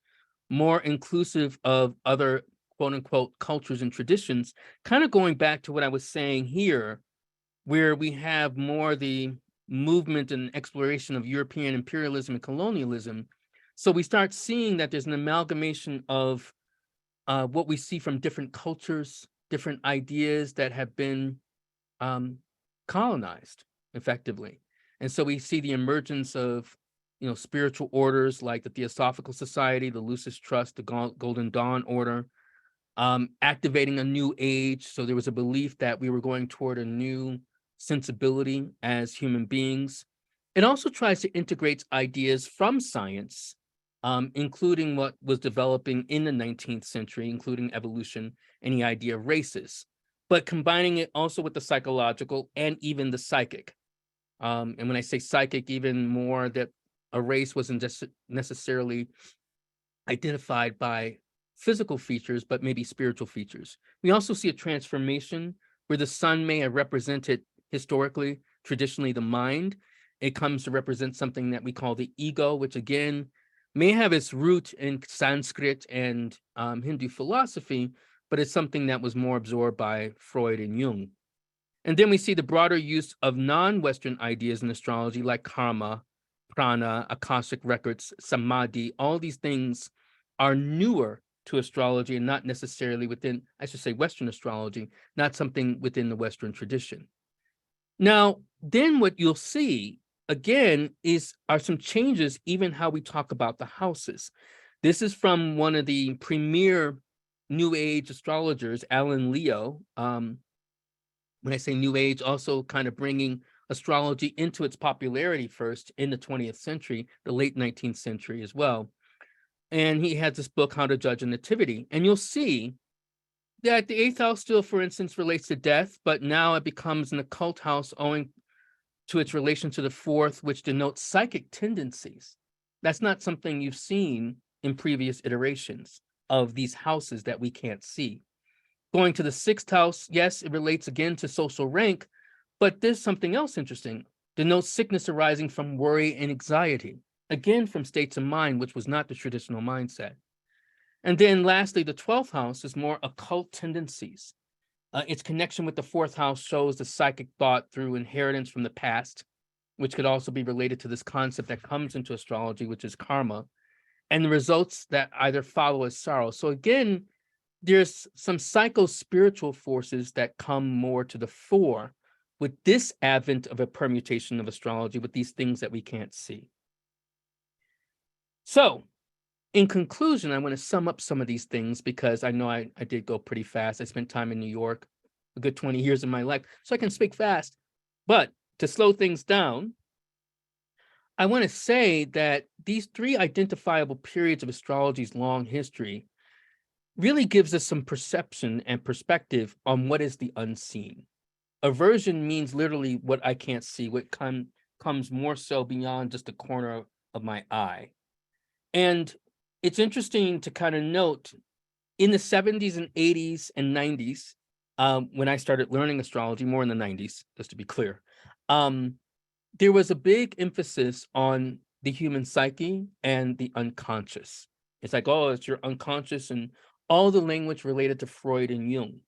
more inclusive of other quote unquote cultures and traditions, kind of going back to what I was saying here, where we have more the movement and exploration of European imperialism and colonialism. So we start seeing that there's an amalgamation of what we see from different cultures, different ideas that have been colonized effectively. And so we see the emergence of, spiritual orders like the Theosophical Society, the Lucis Trust, the Golden Dawn Order, activating a new age. So there was a belief that we were going toward a new sensibility as human beings. It also tries to integrate ideas from science, including what was developing in the 19th century, including evolution and the idea of races, but combining it also with the psychological and even the psychic. And when I say psychic, even more that a race wasn't just necessarily identified by physical features, but maybe spiritual features. We also see a transformation where the sun may have represented historically, traditionally, the mind. It comes to represent something that we call the ego, which again may have its root in Sanskrit and Hindu philosophy, but it's something that was more absorbed by Freud and Jung. And then we see the broader use of non-Western ideas in astrology like karma, prana, Akashic records, samadhi. All these things are newer to astrology and not necessarily within, I should say, Western astrology, not something within the Western tradition. Now, then what you'll see, again, are some changes, even how we talk about the houses. This is from one of the premier New Age astrologers, Alan Leo. When I say New Age, also kind of bringing astrology into its popularity first in the 20th century, the late 19th century as well. And he had this book, How to Judge a Nativity. And you'll see that the 8th house still, for instance, relates to death, but now it becomes an occult house owing to its relation to the 4th, which denotes psychic tendencies. That's not something you've seen in previous iterations of these houses that we can't see. Going to the 6th house, yes, it relates again to social rank, but there's something else interesting. Denotes sickness arising from worry and anxiety, again from states of mind, which was not the traditional mindset. And then lastly, the 12th house is more occult tendencies. Its connection with the 4th house shows the psychic thought through inheritance from the past, which could also be related to this concept that comes into astrology, which is karma, and the results that either follow as sorrow. So again, there's some psycho-spiritual forces that come more to the fore with this advent of a permutation of astrology with these things that we can't see. So, in conclusion, I want to sum up some of these things because I know I did go pretty fast. I spent time in New York, a good 20 years of my life, so I can speak fast. But to slow things down, I want to say that these 3 identifiable periods of astrology's long history really gives us some perception and perspective on what is the unseen. Aversion means literally what I can't see, what comes more so beyond just the corner of my eye. And it's interesting to kind of note in the 70s and 80s and 90s, when I started learning astrology, more in the 90s, just to be clear, there was a big emphasis on the human psyche and the unconscious. It's like, oh, it's your unconscious, and all the language related to Freud and Jung.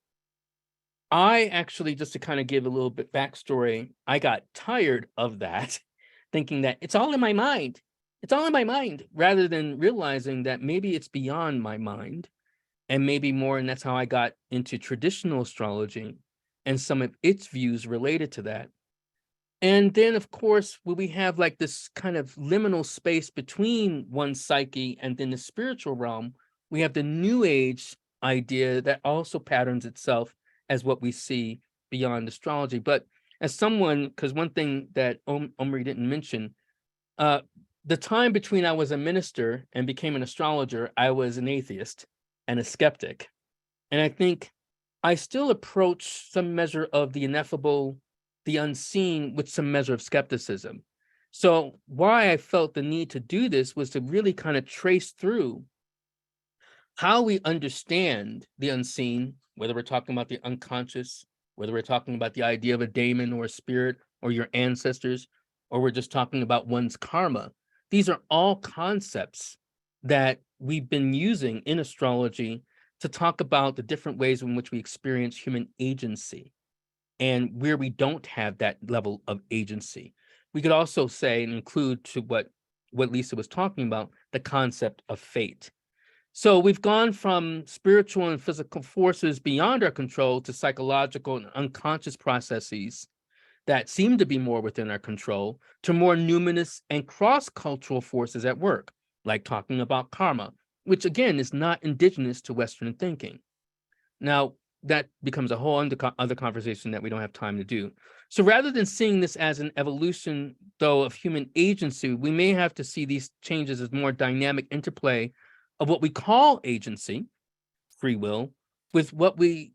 I actually, just to kind of give a little bit backstory, I got tired of that, thinking that it's all in my mind. It's all in my mind, rather than realizing that maybe it's beyond my mind and maybe more. And that's how I got into traditional astrology and some of its views related to that. And then, of course, when we have like this kind of liminal space between one's psyche and then the spiritual realm, we have the New Age idea that also patterns itself as what we see beyond astrology. But as someone, because one thing that Omri didn't mention, the time between I was a minister and became an astrologer, I was an atheist and a skeptic. And I think I still approach some measure of the ineffable, the unseen, with some measure of skepticism. So why I felt the need to do this was to really kind of trace through how we understand the unseen, whether we're talking about the unconscious, whether we're talking about the idea of a daemon or a spirit or your ancestors, or we're just talking about one's karma. These are all concepts that we've been using in astrology to talk about the different ways in which we experience human agency and where we don't have that level of agency. We could also say and include to what Leisa was talking about, the concept of fate. So we've gone from spiritual and physical forces beyond our control to psychological and unconscious processes that seem to be more within our control, to more numinous and cross-cultural forces at work, like talking about karma, which again is not indigenous to Western thinking. Now, that becomes a whole other conversation that we don't have time to do. So rather than seeing this as an evolution, though, of human agency, we may have to see these changes as more dynamic interplay of what we call agency, free will, with what we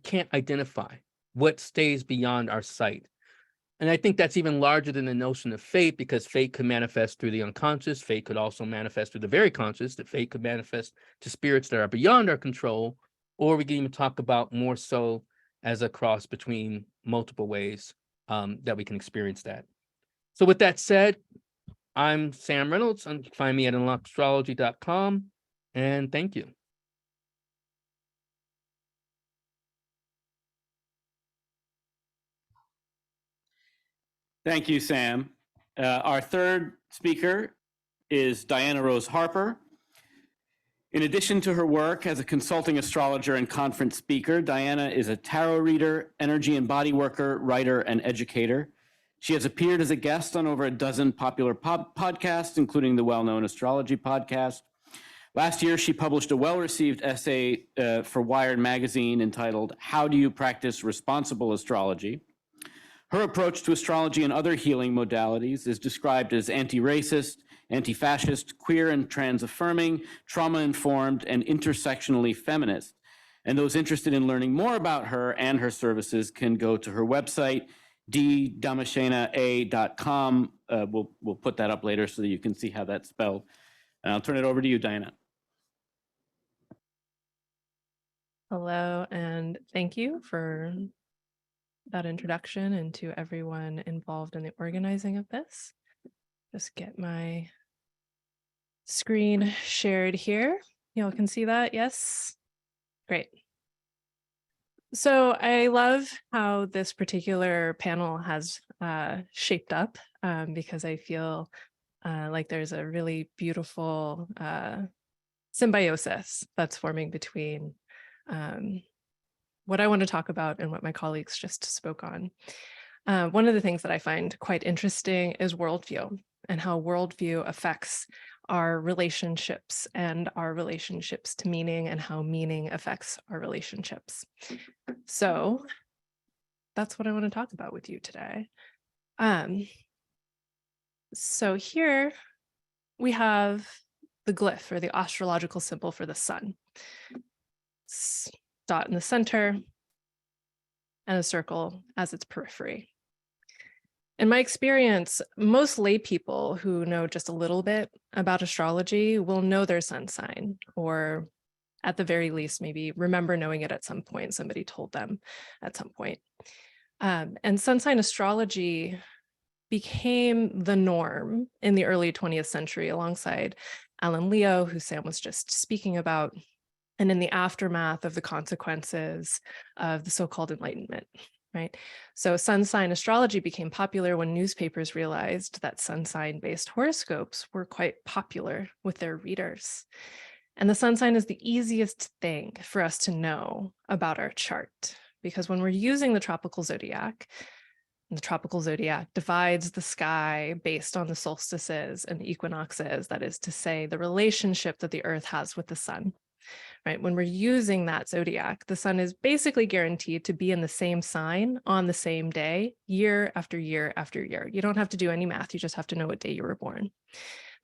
can't identify, what stays beyond our sight. And I think that's even larger than the notion of fate, because fate could manifest through the unconscious. Fate could also manifest through the very conscious. That fate could manifest to spirits that are beyond our control, or we can even talk about more so as a cross between multiple ways that we can experience that. So with that said, I'm Sam Reynolds. You can find me at unlockastrology.com, and thank you. Thank you, Sam. Our third speaker is Diana Rose Harper. In addition to her work as a consulting astrologer and conference speaker, Diana is a tarot reader, energy and body worker, writer, and educator. She has appeared as a guest on over a dozen popular podcasts, including the well-known Astrology podcast. Last year, she published a well-received essay for Wired magazine entitled, "How Do You Practice Responsible Astrology?" Her approach to astrology and other healing modalities is described as anti-racist, anti-fascist, queer and trans-affirming, trauma-informed, and intersectionally feminist. And those interested in learning more about her and her services can go to her website, ddamashena.com. We'll put that up later so that you can see how that's spelled. And I'll turn it over to you, Diana. Hello, and thank you for that introduction, and to everyone involved in the organizing of this. Just get my screen shared here. Y'all can see that, yes? Great. So I love how this particular panel has shaped up because I feel like there's a really beautiful symbiosis that's forming between what I want to talk about and what my colleagues just spoke on. One of the things that I find quite interesting is worldview, and how worldview affects our relationships and our relationships to meaning, and how meaning affects our relationships. So that's what I want to talk about with you today. So here we have the glyph, or the astrological symbol for the sun. dot in the center, and a circle as its periphery. In my experience, most lay people who know just a little bit about astrology will know their sun sign, or at the very least, maybe remember knowing it at some point. Somebody told them at some point. And sun sign astrology became the norm in the early 20th century alongside Alan Leo, who Sam was just speaking about, and in the aftermath of the consequences of the so-called Enlightenment, right? So sun sign astrology became popular when newspapers realized that sun sign-based horoscopes were quite popular with their readers. And the sun sign is the easiest thing for us to know about our chart, because when we're using the tropical zodiac divides the sky based on the solstices and the equinoxes, that is to say, the relationship that the Earth has with the sun. Right? When we're using that zodiac, the sun is basically guaranteed to be in the same sign on the same day, year after year after year. You don't have to do any math. You just have to know what day you were born.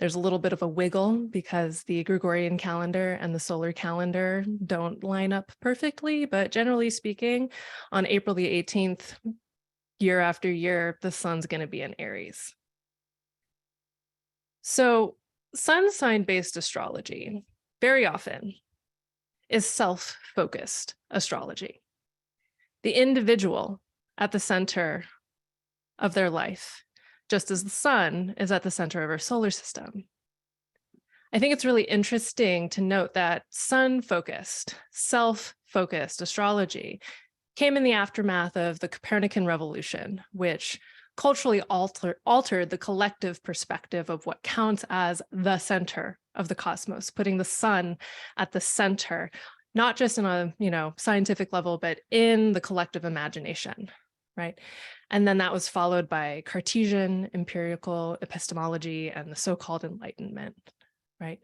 There's a little bit of a wiggle because the Gregorian calendar and the solar calendar don't line up perfectly, but generally speaking, on April the 18th, year after year, the sun's going to be in Aries. So sun sign-based astrology very often is self-focused astrology. The individual at the center of their life, just as the sun is at the center of our solar system. I think it's really interesting to note that sun-focused, self-focused astrology came in the aftermath of the Copernican revolution, which culturally altered the collective perspective of what counts as the center of the cosmos, putting the sun at the center, not just in a scientific level, but in the collective imagination, right? And then that was followed by Cartesian empirical epistemology and the so-called Enlightenment, right?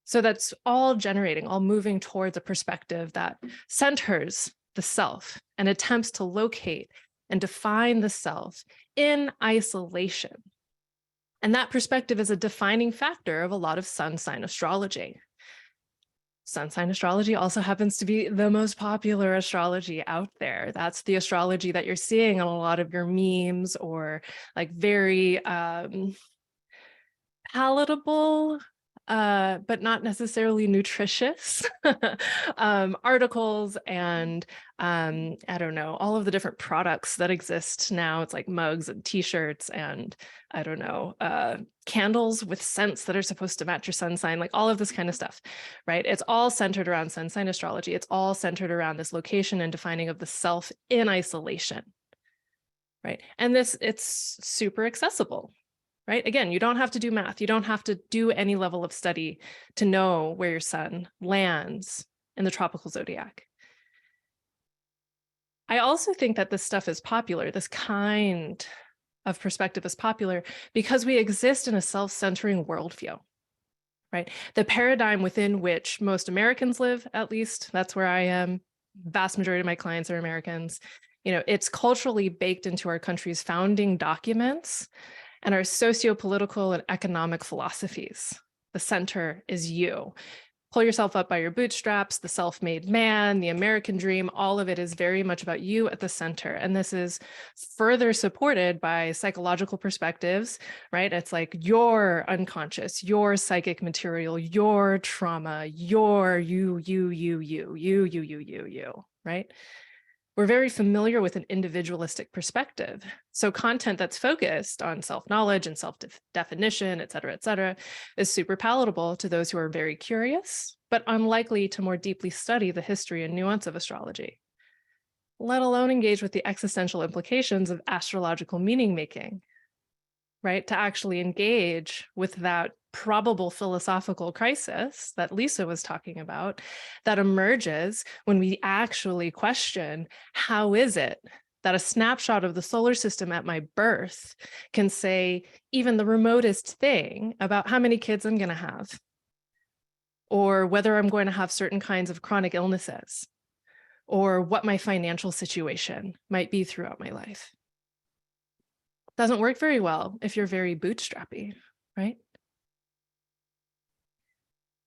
So that's all moving towards a perspective that centers the self and attempts to locate and define the self in isolation. And that perspective is a defining factor of a lot of sun sign astrology. Sun sign astrology also happens to be the most popular astrology out there. That's the astrology that you're seeing on a lot of your memes or like very palatable, but not necessarily nutritious articles and I don't know, all of the different products that exist now. It's like mugs and t-shirts and I don't know, candles with scents that are supposed to match your sun sign, like all of this kind of stuff, right? It's all centered around sun sign astrology. It's all centered around this location and defining of the self in isolation, right? And it's super accessible. Right? Again, you don't have to do math. You don't have to do any level of study to know where your sun lands in the tropical zodiac. I also think that this stuff is popular. This kind of perspective is popular because we exist in a self-centering worldview, right? The paradigm within which most Americans live, at least, that's where I am. Vast majority of my clients are Americans. It's culturally baked into our country's founding documents and our socio-political and economic philosophies. The center is you. Pull yourself up by your bootstraps, the self-made man, the American dream, all of it is very much about you at the center. And this is further supported by psychological perspectives, right? It's like your unconscious, your psychic material, your trauma, your you, right? We're very familiar with an individualistic perspective. So content that's focused on self-knowledge and self-definition, et cetera, is super palatable to those who are very curious, but unlikely to more deeply study the history and nuance of astrology, let alone engage with the existential implications of astrological meaning making, right? To actually engage with that probable philosophical crisis that Leisa was talking about that emerges when we actually question, how is it that a snapshot of the solar system at my birth can say even the remotest thing about how many kids I'm going to have, or whether I'm going to have certain kinds of chronic illnesses, or what my financial situation might be throughout my life? Doesn't work very well if you're very bootstrappy, right?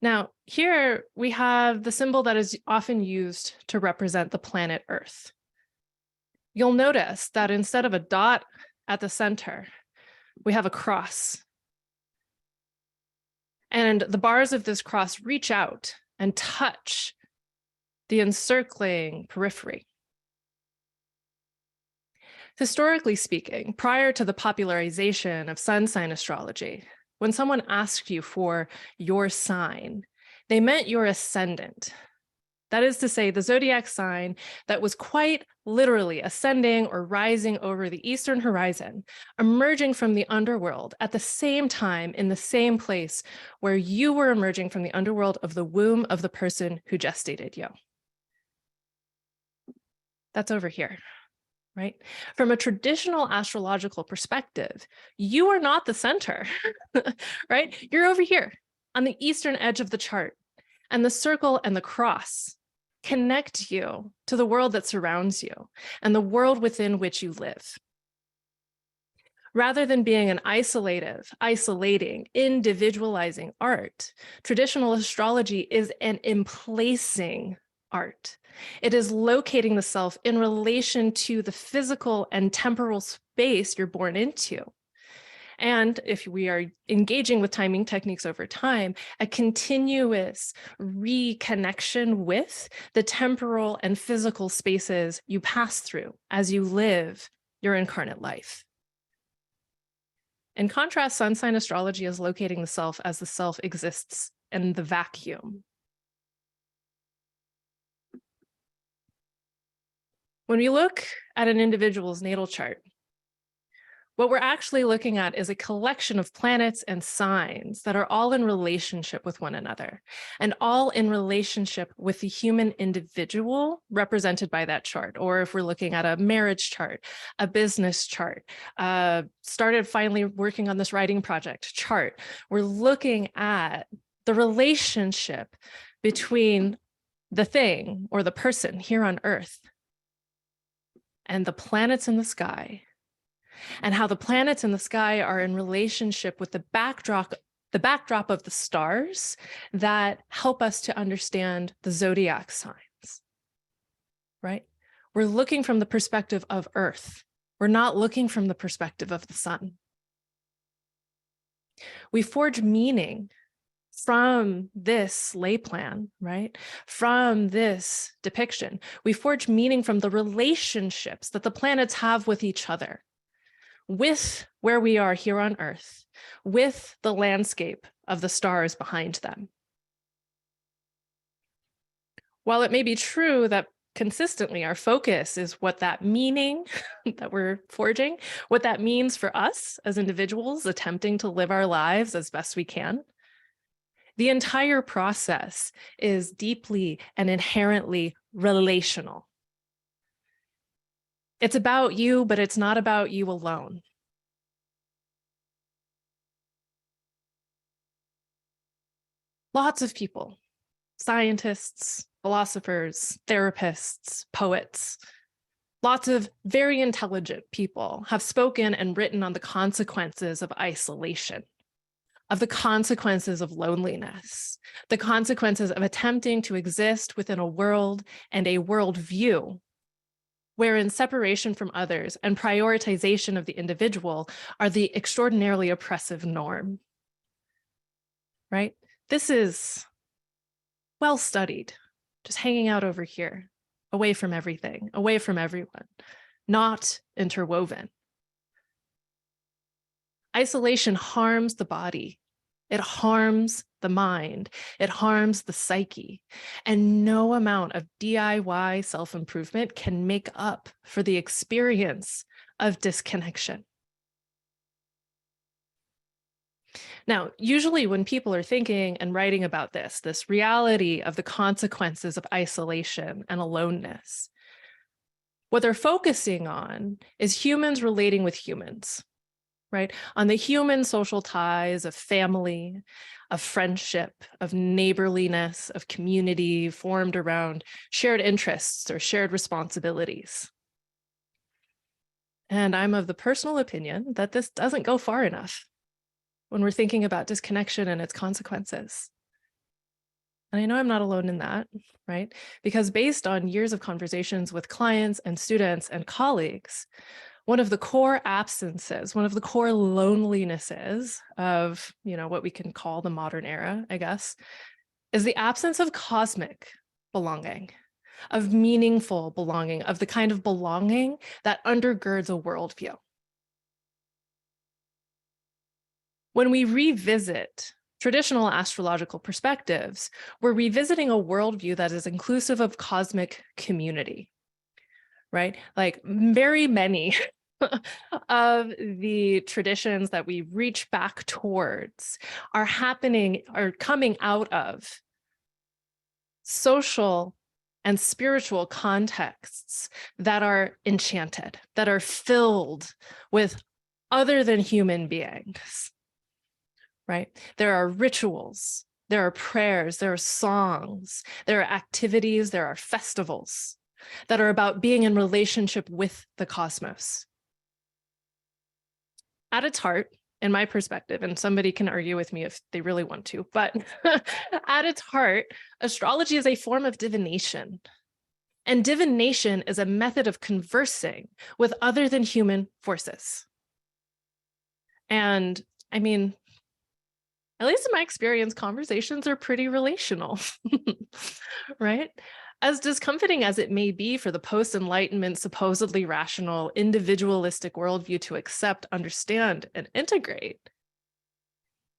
Now, here we have the symbol that is often used to represent the planet Earth. You'll notice that instead of a dot at the center, we have a cross. And the bars of this cross reach out and touch the encircling periphery. Historically speaking, prior to the popularization of sun sign astrology, when someone asked you for your sign, they meant your ascendant. That is to say, the zodiac sign that was quite literally ascending or rising over the eastern horizon, emerging from the underworld at the same time in the same place where you were emerging from the underworld of the womb of the person who gestated you. That's over here, right? From a traditional astrological perspective, you are not the center, right? You're over here on the eastern edge of the chart, and the circle and the cross connect you to the world that surrounds you and the world within which you live. Rather than being an isolating, individualizing art, traditional astrology is an emplacing art. It is locating the self in relation to the physical and temporal space you're born into. And if we are engaging with timing techniques over time, a continuous reconnection with the temporal and physical spaces you pass through as you live your incarnate life. In contrast, sun sign astrology is locating the self as the self exists in the vacuum. When we look at an individual's natal chart, what we're actually looking at is a collection of planets and signs that are all in relationship with one another and all in relationship with the human individual represented by that chart. Or if we're looking at a marriage chart, a business chart, started finally working on this writing project chart, we're looking at the relationship between the thing or the person here on Earth and the planets in the sky, and how the planets in the sky are in relationship with the backdrop of the stars that help us to understand the zodiac signs, right? We're looking from the perspective of Earth. We're not looking from the perspective of the sun. We forge meaning from this lay plan, right? From this depiction. We forge meaning from the relationships that the planets have with each other, with where we are here on Earth, with the landscape of the stars behind them. While it may be true that consistently our focus is what that meaning that we're forging, what that means for us as individuals attempting to live our lives as best we can, the entire process is deeply and inherently relational. It's about you, but it's not about you alone. Lots of people, scientists, philosophers, therapists, poets, lots of very intelligent people have spoken and written on the consequences of isolation, of the consequences of loneliness, the consequences of attempting to exist within a world and a worldview wherein separation from others and prioritization of the individual are the extraordinarily oppressive norm, right? This is well studied, just hanging out over here, away from everything, away from everyone, not interwoven. Isolation harms the body. It harms the mind. It harms the psyche. And no amount of DIY self-improvement can make up for the experience of disconnection. Now, usually when people are thinking and writing about this reality of the consequences of isolation and aloneness, what they're focusing on is humans relating with humans, right? On the human social ties of family, of friendship, of neighborliness, of community formed around shared interests or shared responsibilities. And I'm of the personal opinion that this doesn't go far enough when we're thinking about disconnection and its consequences. And I know I'm not alone in that, right? Because based on years of conversations with clients and students and colleagues, one of the core absences, one of the core lonelinesses of, what we can call the modern era, I guess, is the absence of cosmic belonging, of meaningful belonging, of the kind of belonging that undergirds a worldview. When we revisit traditional astrological perspectives, we're revisiting a worldview that is inclusive of cosmic community, right? Like very many of the traditions that we reach back towards are coming out of social and spiritual contexts that are enchanted, that are filled with other than human beings, right? There are rituals, there are prayers, there are songs, there are activities, there are festivals that are about being in relationship with the cosmos. At its heart, in my perspective, and somebody can argue with me if they really want to, but at its heart, astrology is a form of divination. And divination is a method of conversing with other than human forces. And I mean, at least in my experience, conversations are pretty relational, right? As discomforting as it may be for the post-Enlightenment, supposedly rational, individualistic worldview to accept, understand, and integrate,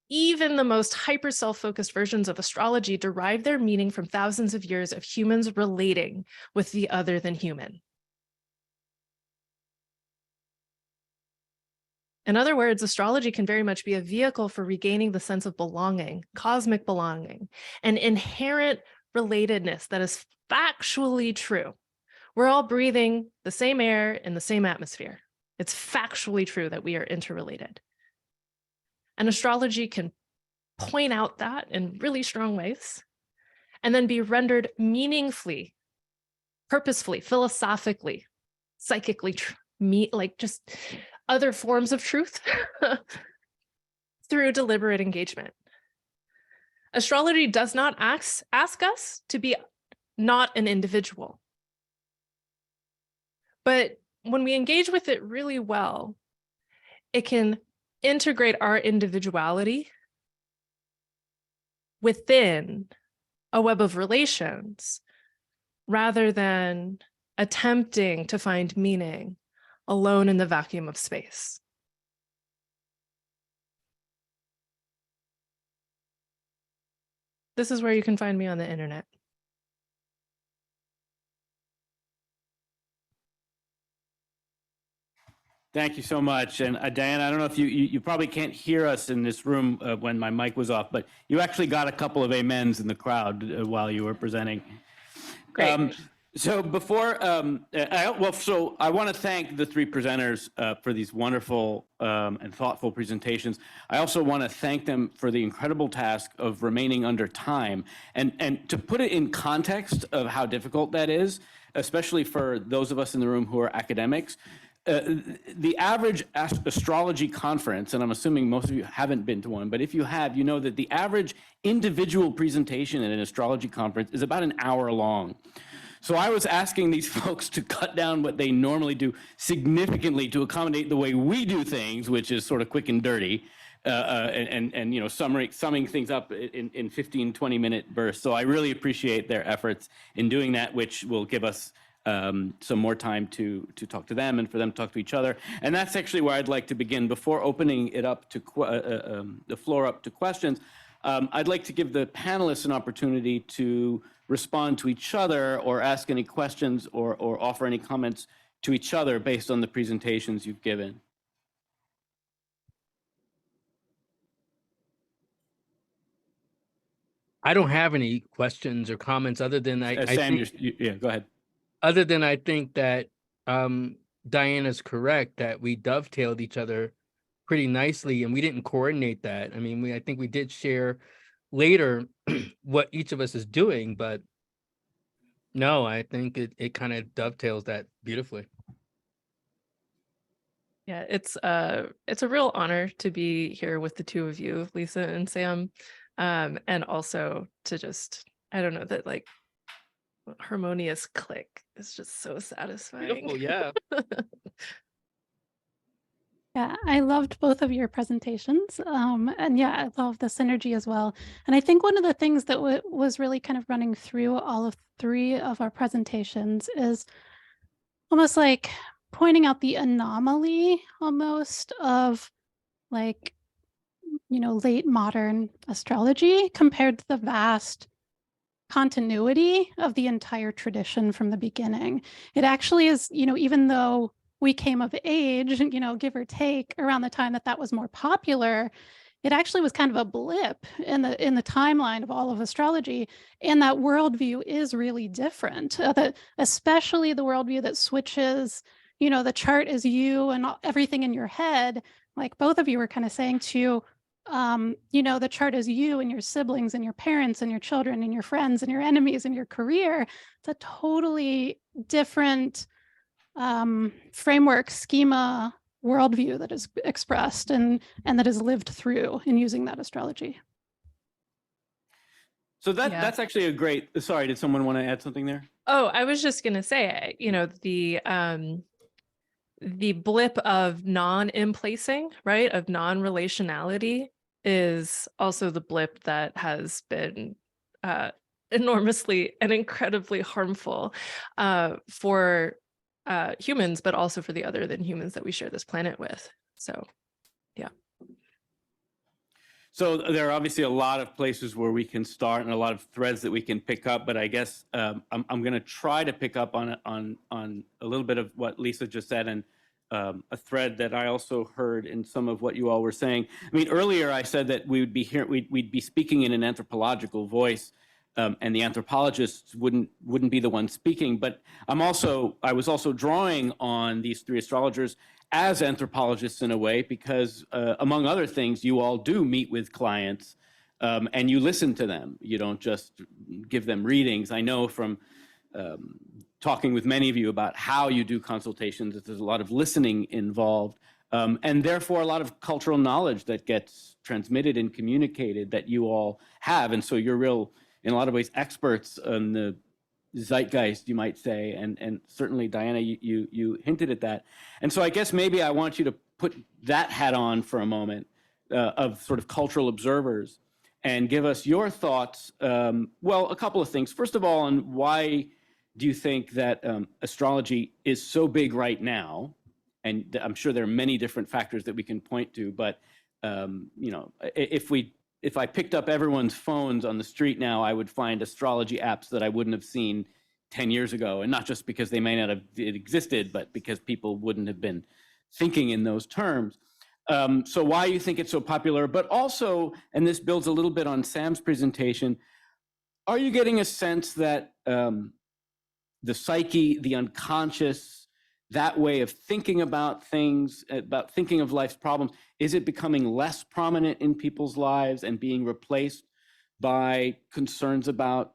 even the most hyper self-focused versions of astrology derive their meaning from thousands of years of humans relating with the other than human. In other words, astrology can very much be a vehicle for regaining the sense of belonging, cosmic belonging, an inherent relatedness that is factually true. We're all breathing the same air in the same atmosphere. It's factually true that we are interrelated. And astrology can point out that in really strong ways, and then be rendered meaningfully, purposefully, philosophically, psychically, like just other forms of truth through deliberate engagement. Astrology does not ask us to be not an individual. But when we engage with it really well, it can integrate our individuality within a web of relations rather than attempting to find meaning alone in the vacuum of space. This is where you can find me on the internet. Thank you so much. And Diana, I don't know if you probably can't hear us in this room when my mic was off, but you actually got a couple of amens in the crowd while you were presenting. Great. So before, so I want to thank the three presenters for these wonderful and thoughtful presentations. I also want to thank them for the incredible task of remaining under time. And to put it in context of how difficult that is, especially for those of us in the room who are academics, the average astrology conference, and I'm assuming most of you haven't been to one, but if you have, you know that the average individual presentation at an astrology conference is about an hour long. So I was asking these folks to cut down what they normally do significantly to accommodate the way we do things, which is sort of quick and dirty, and you know, summing things up in 15, 20-minute bursts. So I really appreciate their efforts in doing that, which will give us some more time to talk to them and for them to talk to each other. And that's actually where I'd like to begin. Before opening it up to the floor up to questions, I'd like to give the panelists an opportunity to respond to each other or ask any questions or offer any comments to each other based on the presentations you've given. I don't have any questions or comments other than I Sam, think, yeah, go ahead. other than I think that Diana's correct that we dovetailed each other pretty nicely and we didn't coordinate that. I mean, I think we did share later what each of us is doing, but no, I think it kind of dovetails that beautifully. Yeah, it's a real honor to be here with the two of you, Leisa and Sam, and also to just I don't know, that like harmonious click is just so satisfying. Beautiful, yeah. Yeah, I loved both of your presentations. And yeah, I love the synergy as well. And I think one of the things that was really kind of running through all of three of our presentations is almost like pointing out the anomaly almost of like, late modern astrology compared to the vast continuity of the entire tradition from the beginning. It actually is, even though we came of age, give or take around the time that that was more popular, it actually was kind of a blip in the timeline of all of astrology, and that worldview is really different. Especially the worldview that switches, the chart is you and everything in your head, like both of you were kind of saying too. The chart is you and your siblings and your parents and your children and your friends and your enemies and your career. It's a totally different framework, schema, worldview that is expressed and that is lived through in using that astrology. So that's actually a great, sorry, did someone want to add something there? Oh, I was just going to say, the blip of non-emplacing, right, of non-relationality is also the blip that has been enormously and incredibly harmful for humans, but also for the other than humans that we share this planet with. So, yeah. So there are obviously a lot of places where we can start and a lot of threads that we can pick up, but I guess I'm going to try to pick up on a little bit of what Leisa just said, and a thread that I also heard in some of what you all were saying. I mean, earlier I said that we would be here, we'd be speaking in an anthropological voice, and the anthropologists wouldn't be the ones speaking. But I was also drawing on these three astrologers as anthropologists in a way, because among other things, you all do meet with clients and you listen to them. You don't just give them readings. I know from talking with many of you about how you do consultations, that there's a lot of listening involved, and therefore a lot of cultural knowledge that gets transmitted and communicated that you all have. And so you're real, in a lot of ways, experts on the zeitgeist, you might say, and certainly, Diana, you hinted at that. And so I guess maybe I want you to put that hat on for a moment of sort of cultural observers and give us your thoughts. Well, a couple of things. First of all, on why do you think that astrology is so big right now? And I'm sure there are many different factors that we can point to, but if I picked up everyone's phones on the street now, I would find astrology apps that I wouldn't have seen 10 years ago. And not just because they may not have existed, but because people wouldn't have been thinking in those terms. So why you think it's so popular, but also, and this builds a little bit on Sam's presentation, are you getting a sense that the psyche, the unconscious, that way of thinking about things, about thinking of life's problems, is it becoming less prominent in people's lives and being replaced by concerns about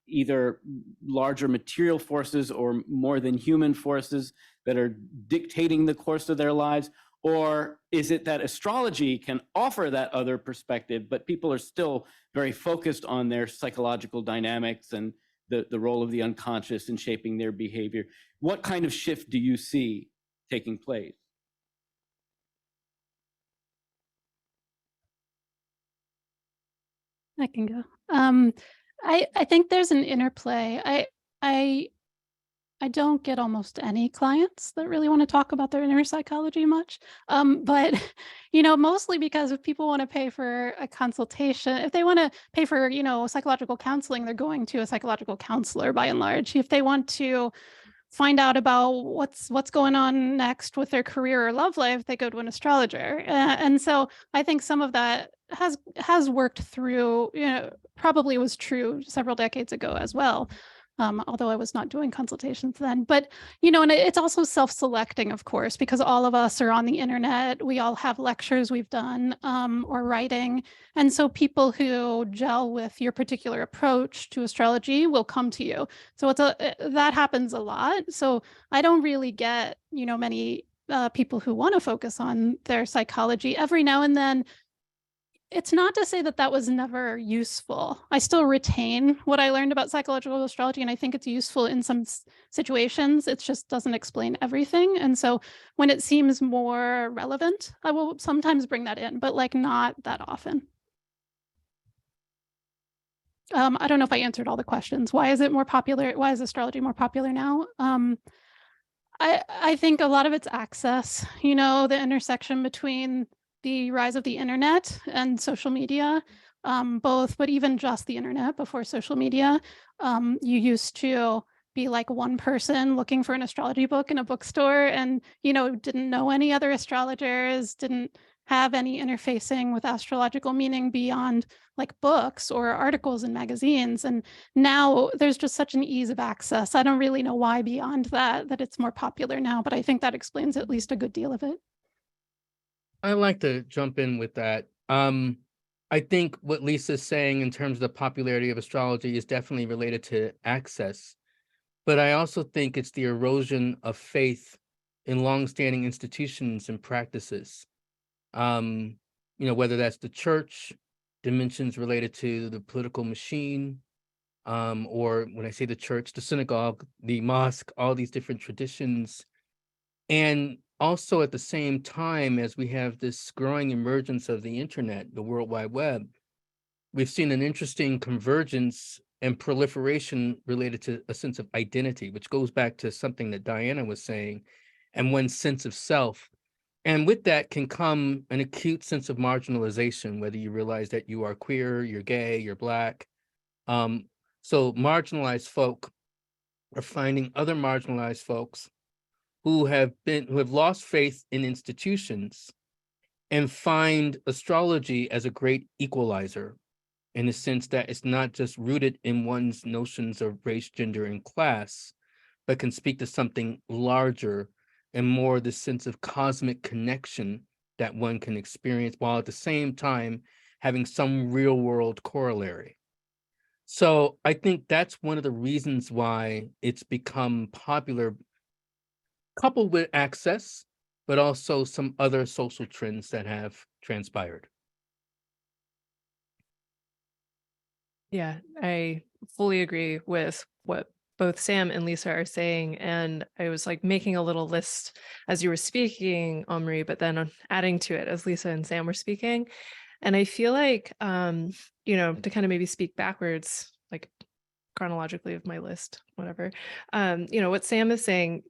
either larger material forces or more than human forces that are dictating the course of their lives? Or is it that astrology can offer that other perspective, but people are still very focused on their psychological dynamics and the role of the unconscious in shaping their behavior? What kind of shift do you see taking place? I can go. I think there's an interplay. I don't get almost any clients that really want to talk about their inner psychology much. But, mostly because if people want to pay for a consultation, if they want to pay for, psychological counseling, they're going to a psychological counselor by and large. If they want to find out about what's going on next with their career or love life, they go to an astrologer. And so I think some of that has worked through, probably was true several decades ago as well. Although I was not doing consultations then. But, and it's also self-selecting, of course, because all of us are on the internet. We all have lectures we've done or writing. And so people who gel with your particular approach to astrology will come to you. So that happens a lot. So I don't really get, many people who want to focus on their psychology. Every now and then, it's not to say that that was never useful. I still retain what I learned about psychological astrology, and I think it's useful in some situations. It just doesn't explain everything. And so when it seems more relevant, I will sometimes bring that in, but like not that often. I don't know if I answered all the questions. Why is it more popular? Why is astrology more popular now? I think a lot of it's access, you know, the intersection between the rise of the internet and social media, both, but even just the internet before social media. You used to be like one person looking for an astrology book in a bookstore and, you know, didn't know any other astrologers, didn't have any interfacing with astrological meaning beyond like books or articles in magazines. And now there's just such an ease of access. I don't really know why beyond that it's more popular now, but I think that explains at least a good deal of it. I'd like to jump in with that. I think what Lisa's saying in terms of the popularity of astrology is definitely related to access, but I also think it's the erosion of faith in longstanding institutions and practices. Whether that's the church, dimensions related to the political machine, or when I say the church, the synagogue, the mosque, all these different traditions. And also at the same time, as we have this growing emergence of the internet, the World Wide Web, we've seen an interesting convergence and proliferation related to a sense of identity, which goes back to something that Diana was saying, and one's sense of self. And with that can come an acute sense of marginalization, whether you realize that you are queer, you're gay, you're Black. So marginalized folk are finding other marginalized folks who have lost faith in institutions and find astrology as a great equalizer, in the sense that it's not just rooted in one's notions of race, gender, and class, but can speak to something larger and more the sense of cosmic connection that one can experience, while at the same time having some real world corollary. So I think that's one of the reasons why it's become popular, coupled with access, but also some other social trends that have transpired. Yeah, I fully agree with what both Sam and Lisa are saying. And I was like making a little list as you were speaking, Omri, but then adding to it as Lisa and Sam were speaking. And I feel like, to kind of maybe speak backwards, like chronologically of my list, whatever, what Sam is saying,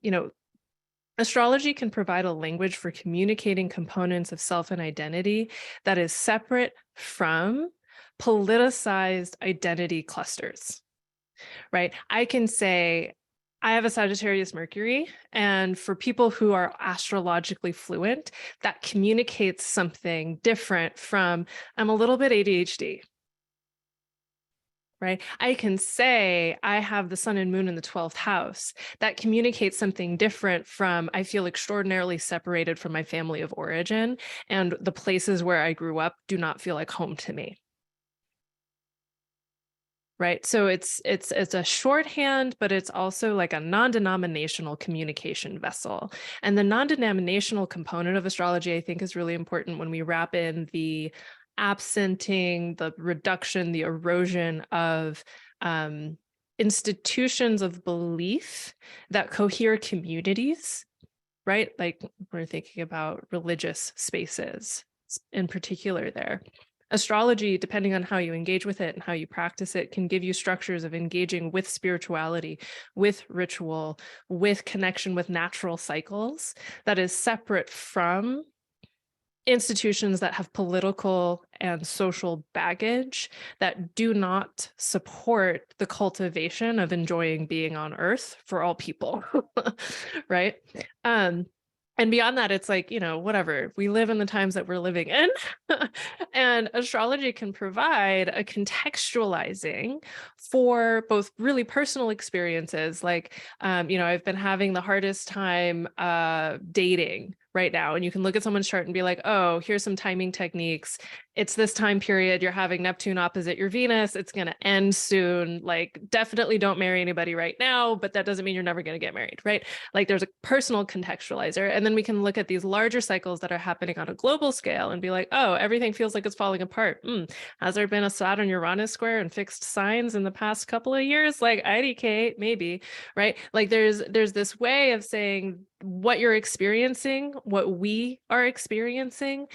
astrology can provide a language for communicating components of self and identity that is separate from politicized identity clusters, right? I can say, I have a Sagittarius Mercury, and for people who are astrologically fluent, that communicates something different from, I'm a little bit ADHD, right? I can say I have the sun and moon in the 12th house. That communicates something different from, I feel extraordinarily separated from my family of origin, and the places where I grew up do not feel like home to me. Right. So it's a shorthand, but it's also like a non-denominational communication vessel. And the non-denominational component of astrology, I think, is really important when we wrap in the absenting, the reduction, the erosion of institutions of belief that cohere communities, right? Like we're thinking about religious spaces in particular there. Astrology, depending on how you engage with it and how you practice it, can give you structures of engaging with spirituality, with ritual, with connection with natural cycles that is separate from institutions that have political and social baggage that do not support the cultivation of enjoying being on Earth for all people, right? And beyond that, it's like, whatever, we live in the times that we're living in. And astrology can provide a contextualizing for both really personal experiences. Like, I've been having the hardest time dating right now. And you can look at someone's chart and be like, oh, here's some timing techniques. It's this time period. You're having Neptune opposite your Venus. It's going to end soon. Like, definitely don't marry anybody right now, but that doesn't mean you're never going to get married, right? Like, there's a personal contextualizer. And then we can look at these larger cycles that are happening on a global scale and be like, oh, everything feels like it's falling apart. Has there been a Saturn Uranus square and fixed signs in the past couple of years? Like, IDK, maybe, right? Like, there's this way of saying what you're experiencing, what we are experiencing,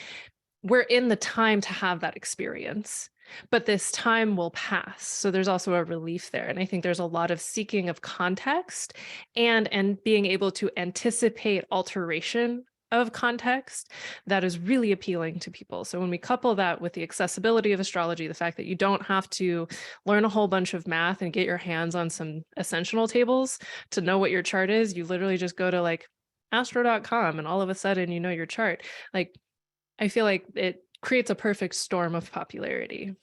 we're in the time to have that experience, but this time will pass. So there's also a relief there. And I think there's a lot of seeking of context and being able to anticipate alteration of context that is really appealing to people. So when we couple that with the accessibility of astrology, the fact that you don't have to learn a whole bunch of math and get your hands on some ascensional tables to know what your chart is, you literally just go to like astro.com and all of a sudden you know your chart. Like, I feel like it creates a perfect storm of popularity.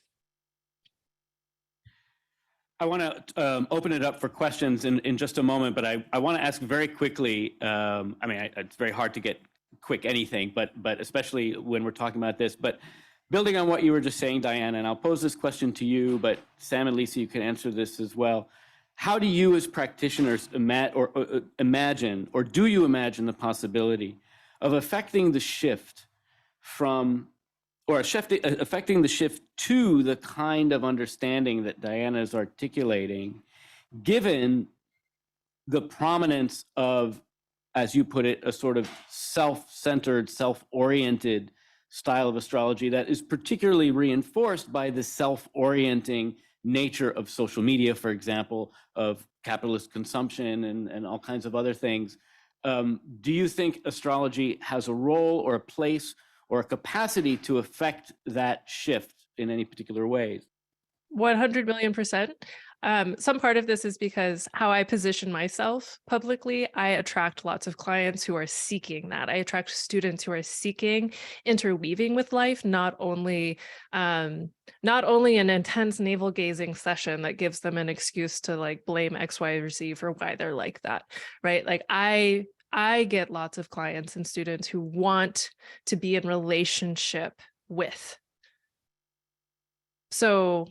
I want to open it up for questions in just a moment, but I want to ask very quickly. It's very hard to get quick anything, but especially when we're talking about this. But building on what you were just saying, Diana, and I'll pose this question to you, but Sam and Leisa, you can answer this as well. How do you as practitioners imagine, or do you imagine the possibility of affecting the shift from, or affecting the shift to the kind of understanding that Diana is articulating, given the prominence of, as you put it, a sort of self-centered, self-oriented style of astrology that is particularly reinforced by the self-orienting nature of social media, for example, of capitalist consumption and all kinds of other things. Do you think astrology has a role or a place or a capacity to affect that shift in any particular ways? 100 million%. Some part of this is because how I position myself publicly, I attract lots of clients who are seeking that. I attract students who are seeking interweaving with life, not only an intense navel gazing session that gives them an excuse to like blame X, Y, or Z for why they're like that, right? Like I get lots of clients and students who want to be in relationship with. So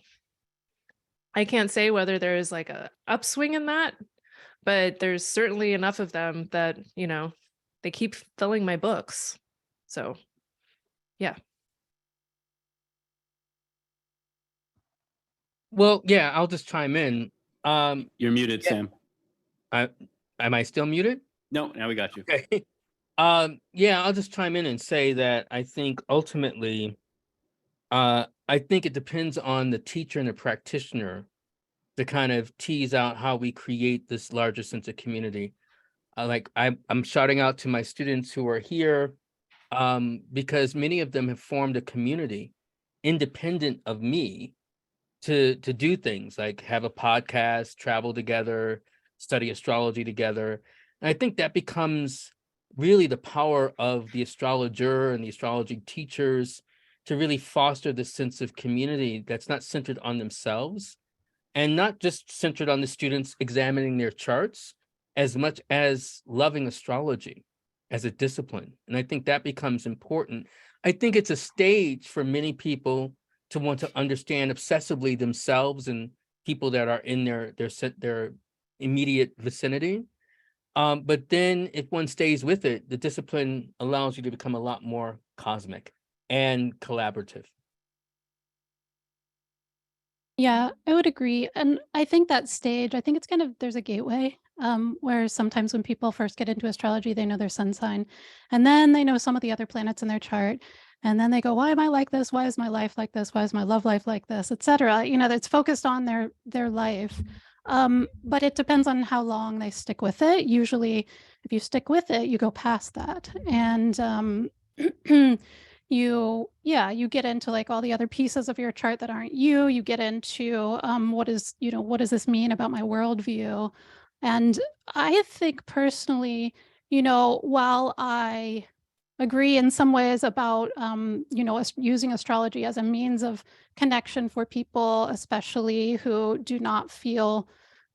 I can't say whether there is like a upswing in that, but there's certainly enough of them that, you know, they keep filling my books. So, yeah. Well, yeah, I'll just chime in. You're muted, Sam. Am I still muted? No, now we got you. Okay. Yeah, I'll just chime in and say that I think ultimately, I think it depends on the teacher and the practitioner to kind of tease out how we create this larger sense of community. I'm shouting out to my students who are here because many of them have formed a community independent of me to do things like have a podcast, travel together, study astrology together. And I think that becomes really the power of the astrologer and the astrology teachers to really foster this sense of community that's not centered on themselves and not just centered on the students examining their charts as much as loving astrology as a discipline. And I think that becomes important. I think it's a stage for many people to want to understand obsessively themselves and people that are in their immediate vicinity. But then if one stays with it, the discipline allows you to become a lot more cosmic and collaborative. Yeah, I would agree. And I think that stage, I think it's kind of, there's a gateway where sometimes when people first get into astrology, they know their sun sign, and then they know some of the other planets in their chart. And then they go, why am I like this? Why is my life like this? Why is my love life like this, etc. You know, that's focused on their life. But it depends on how long they stick with it. Usually, if you stick with it, you go past that. And you get into like all the other pieces of your chart that aren't you. You get into what does this mean about my worldview? And I think personally, while I agree in some ways about using astrology as a means of connection for people, especially who do not feel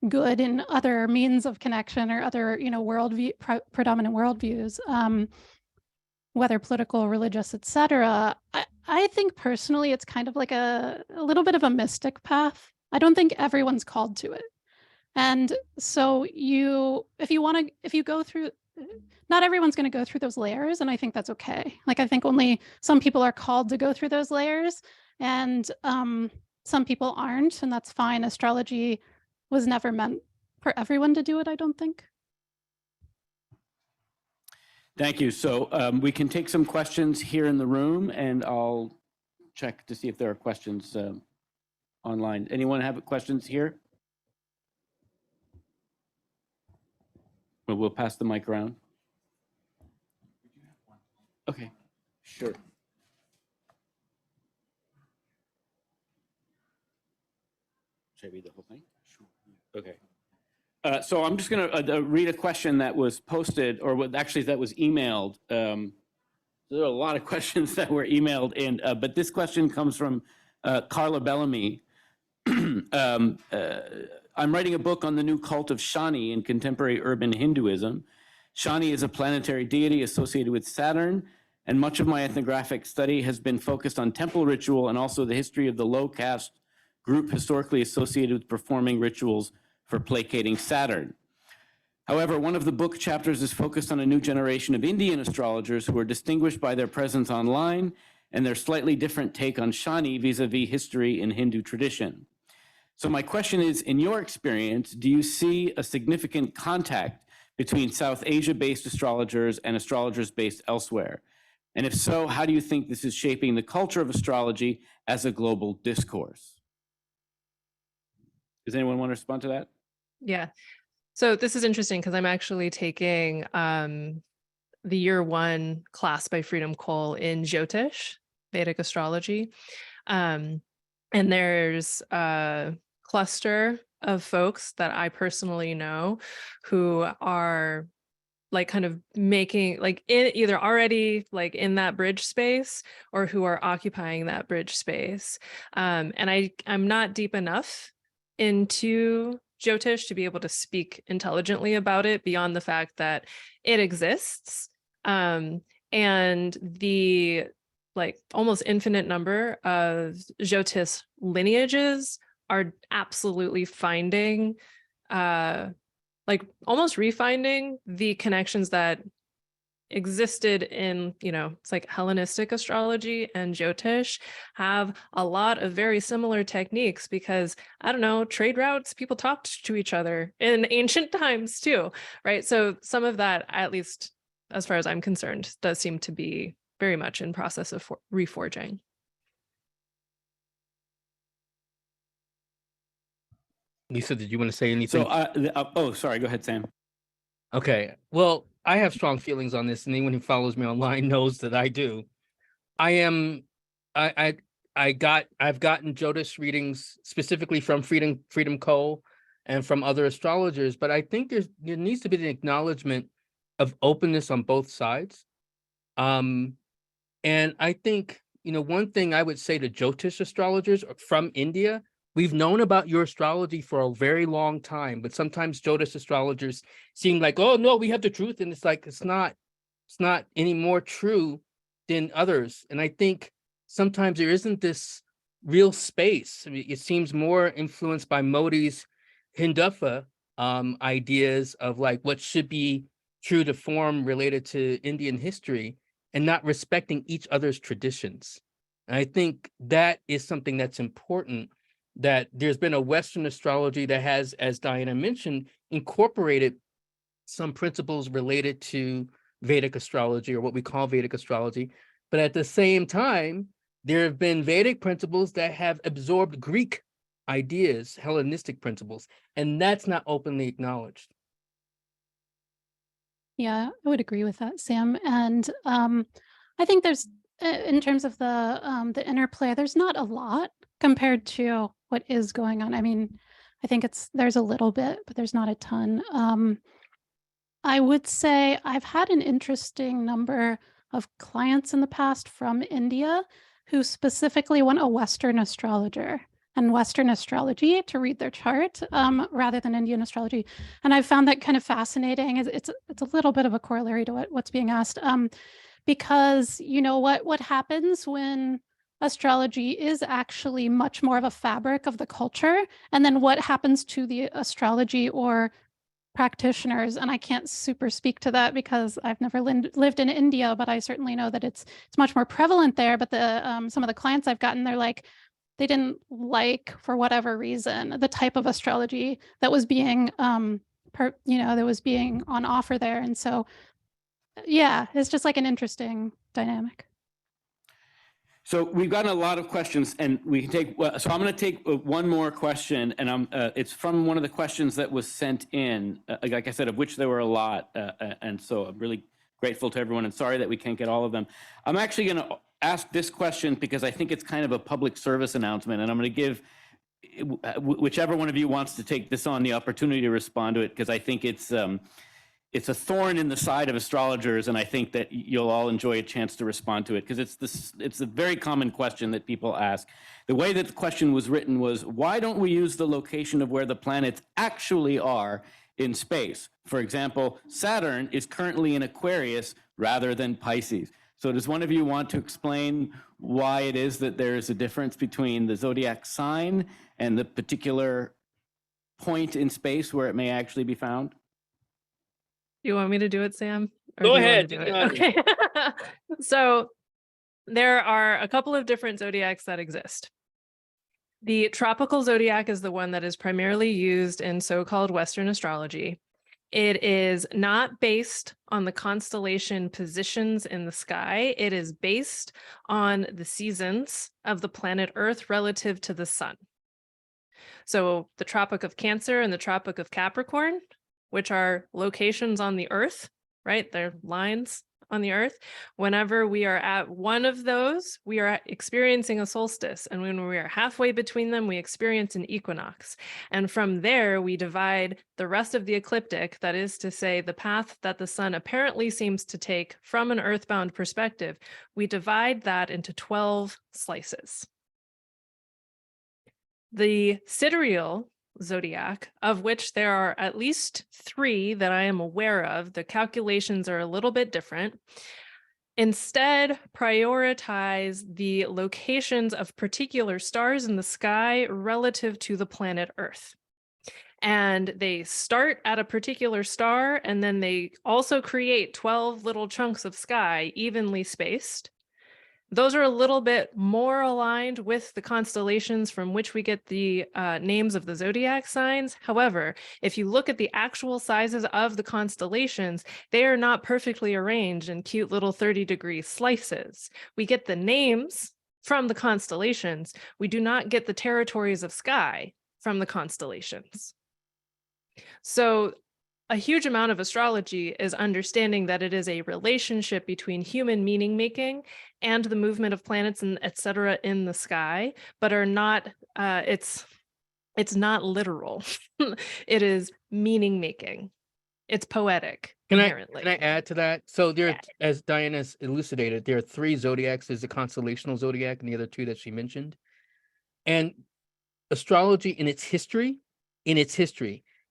good in other means of connection or other predominant worldviews, whether political, religious, etc. I think personally it's kind of like a little bit of a mystic path. I don't think everyone's called to it. And so if you go through, not everyone's going to go through those layers, and I think that's okay. Like, I think only some people are called to go through those layers, and some people aren't, and that's fine. Astrology was never meant for everyone to do it, I don't think. Thank you. So we can take some questions here in the room, and I'll check to see if there are questions online. Anyone have questions here? Well, we'll pass the mic around. Okay, sure. Should I read the whole thing? Sure. Okay. So I'm just going to read a question that was posted, or actually that was emailed. There are a lot of questions that were emailed in, but this question comes from Carla Bellamy. I'm writing a book on the new cult of Shani in contemporary urban Hinduism. Shani is a planetary deity associated with Saturn, and much of my ethnographic study has been focused on temple ritual and also the history of the low caste group historically associated with performing rituals for placating Saturn. However, one of the book chapters is focused on a new generation of Indian astrologers who are distinguished by their presence online and their slightly different take on Shani vis-a-vis history in Hindu tradition. So my question is, in your experience, do you see a significant contact between South Asia-based astrologers and astrologers based elsewhere? And if so, how do you think this is shaping the culture of astrology as a global discourse? Does anyone want to respond to that? Yeah. So this is interesting because I'm actually taking the year 1 class by Freedom Cole in Jyotish, Vedic astrology. And there's a cluster of folks that I personally know who are like kind of making like either already like in that bridge space or who are occupying that bridge space. And I'm not deep enough into Jyotish to be able to speak intelligently about it beyond the fact that it exists. And the like almost infinite number of Jyotish lineages are absolutely finding, like almost refinding the connections that existed in, it's like Hellenistic astrology and Jyotish have a lot of very similar techniques because, I don't know, trade routes, people talked to each other in ancient times too, right? So some of that, at least as far as I'm concerned, does seem to be very much in process of reforging. Lisa, did you want to say anything? So, sorry, go ahead, Sam. Okay, well, I have strong feelings on this, and anyone who follows me online knows that I do. I've gotten Jyotish readings specifically from Freedom Cole and from other astrologers, but I think there needs to be an acknowledgement of openness on both sides. And I think, one thing I would say to Jyotish astrologers from India, we've known about your astrology for a very long time, but sometimes Jyotish astrologers seem like, oh no, we have the truth. And it's like, it's not any more true than others. And I think sometimes there isn't this real space. I mean, it seems more influenced by Modi's Hindufa ideas of like what should be true to form related to Indian history and not respecting each other's traditions. And I think that is something that's important, that there's been a Western astrology that has, as Diana mentioned, incorporated some principles related to Vedic astrology, or what we call Vedic astrology. But at the same time, there have been Vedic principles that have absorbed Greek ideas, Hellenistic principles, and that's not openly acknowledged. Yeah, I would agree with that, Sam. And I think there's, in terms of the interplay, there's not a lot compared to what is going on. I mean, I think there's a little bit, but there's not a ton. I would say I've had an interesting number of clients in the past from India who specifically want a Western astrologer and Western astrology to read their chart rather than Indian astrology. And I found that kind of fascinating. It's a little bit of a corollary to what's being asked. because you know what happens when astrology is actually much more of a fabric of the culture, and then what happens to the astrology or practitioners. And I can't super speak to that because I've never lived in India, but I certainly know that it's much more prevalent there. But the some of the clients I've gotten, they're like, they didn't like, for whatever reason, the type of astrology that was being that was being on offer there. And so yeah, it's just like an interesting dynamic. So we've gotten a lot of questions, and we can take. So I'm going to take one more question, and it's from one of the questions that was sent in. Like I said, of which there were a lot, and so I'm really grateful to everyone. And sorry that we can't get all of them. I'm actually going to ask this question because I think it's kind of a public service announcement, and I'm going to give whichever one of you wants to take this on the opportunity to respond to it, because I think it's a thorn in the side of astrologers, and I think that you'll all enjoy a chance to respond to it, because it's a very common question that people ask. The way that the question was written was, why don't we use the location of where the planets actually are in space? For example, Saturn is currently in Aquarius rather than Pisces. So does one of you want to explain why it is that there is a difference between the zodiac sign and the particular point in space where it may actually be found? You want me to do it, Sam? Or Go do you wanna ahead, do you it? got it. Okay. So there are a couple of different zodiacs that exist. The tropical zodiac is the one that is primarily used in so-called Western astrology. It is not based on the constellation positions in the sky. It is based on the seasons of the planet Earth relative to the sun. So the Tropic of Cancer and the Tropic of Capricorn, which are locations on the Earth, right? They're lines on the Earth. Whenever we are at one of those, we are experiencing a solstice. And when we are halfway between them, we experience an equinox. And from there, we divide the rest of the ecliptic, that is to say, the path that the sun apparently seems to take from an earthbound perspective, we divide that into 12 slices. The sidereal zodiac, of which there are at least 3 that I am aware of, the calculations are a little bit different, instead prioritize the locations of particular stars in the sky relative to the planet Earth. And they start at a particular star, and then they also create 12 little chunks of sky evenly spaced. Those are a little bit more aligned with the constellations from which we get the names of the zodiac signs. However, if you look at the actual sizes of the constellations, they are not perfectly arranged in cute little 30-degree slices. We get the names from the constellations. We do not get the territories of sky from the constellations. So a huge amount of astrology is understanding that it is a relationship between human meaning making and the movement of planets and et cetera in the sky, but are not, it's not literal. It is meaning making. It's poetic inherently. Can I add to that? So there, Yeah. as Diana's elucidated, there are 3 zodiacs. There's the constellational zodiac and the other 2 that she mentioned. And astrology in its history,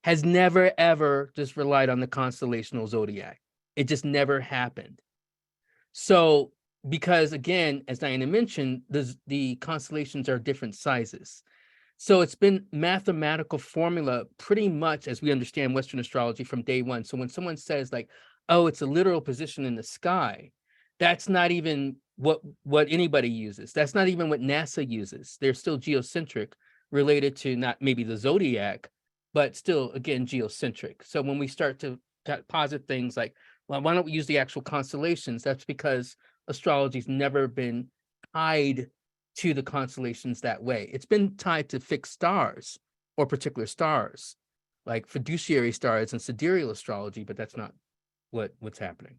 has never, ever just relied on the constellational zodiac. It just never happened. So, because again, as Diana mentioned, the constellations are different sizes. So it's been mathematical formula pretty much as we understand Western astrology from day one. So when someone says like, oh, it's a literal position in the sky, that's not even what anybody uses. That's not even what NASA uses. They're still geocentric, related to not maybe the zodiac, but still, again, geocentric. So when we start to posit things like, well, why don't we use the actual constellations? That's because astrology's never been tied to the constellations that way. It's been tied to fixed stars or particular stars, like fiduciary stars and sidereal astrology, but that's not what's happening.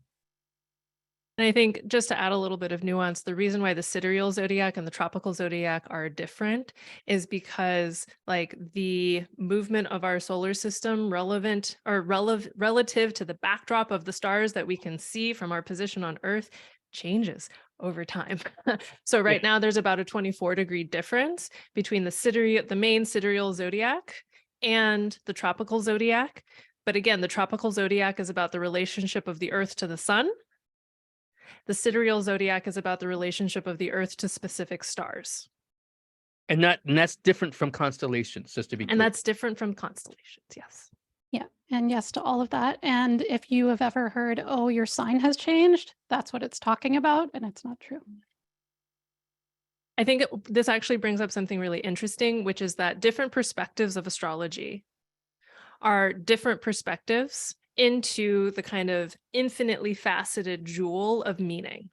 And I think just to add a little bit of nuance, the reason why the sidereal zodiac and the tropical zodiac are different is because like the movement of our solar system relative to the backdrop of the stars that we can see from our position on Earth changes over time. So right now there's about a 24-degree difference between the main sidereal zodiac and the tropical zodiac. But again, the tropical zodiac is about the relationship of the Earth to the sun. The sidereal zodiac is about the relationship of the Earth to specific stars. And that's different from constellations, just to be clear. And that's different from constellations, yes. Yeah, and yes to all of that. And if you have ever heard, oh, your sign has changed, that's what it's talking about, and it's not true. I think this actually brings up something really interesting, which is that different perspectives of astrology are different perspectives into the kind of infinitely faceted jewel of meaning.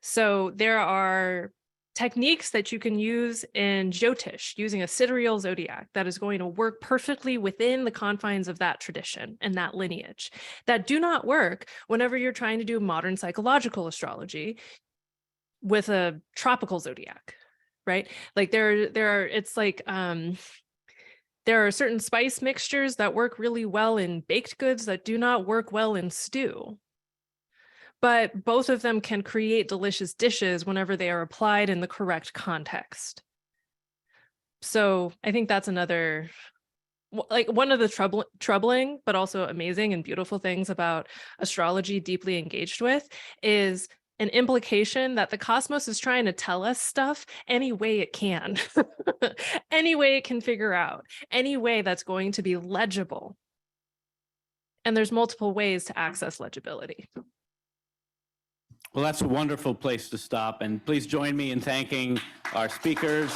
So there are techniques that you can use in Jyotish, using a sidereal zodiac, that is going to work perfectly within the confines of that tradition and that lineage, that do not work whenever you're trying to do modern psychological astrology with a tropical zodiac, right? Like there are certain spice mixtures that work really well in baked goods that do not work well in stew. But both of them can create delicious dishes whenever they are applied in the correct context. So I think that's another, like, one of the troubling, but also amazing and beautiful things about astrology deeply engaged with is an implication that the cosmos is trying to tell us stuff any way it can, any way it can figure out, any way that's going to be legible. And there's multiple ways to access legibility. Well, that's a wonderful place to stop. And please join me in thanking our speakers.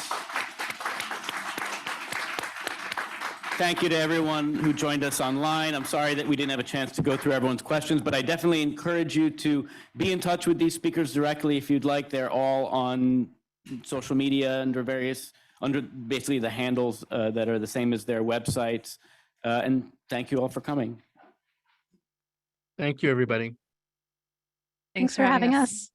Thank you to everyone who joined us online. I'm sorry that we didn't have a chance to go through everyone's questions, but I definitely encourage you to be in touch with these speakers directly if you'd like. They're all on social media under basically the handles that are the same as their websites. And thank you all for coming. Thank you, everybody. Thanks for having us.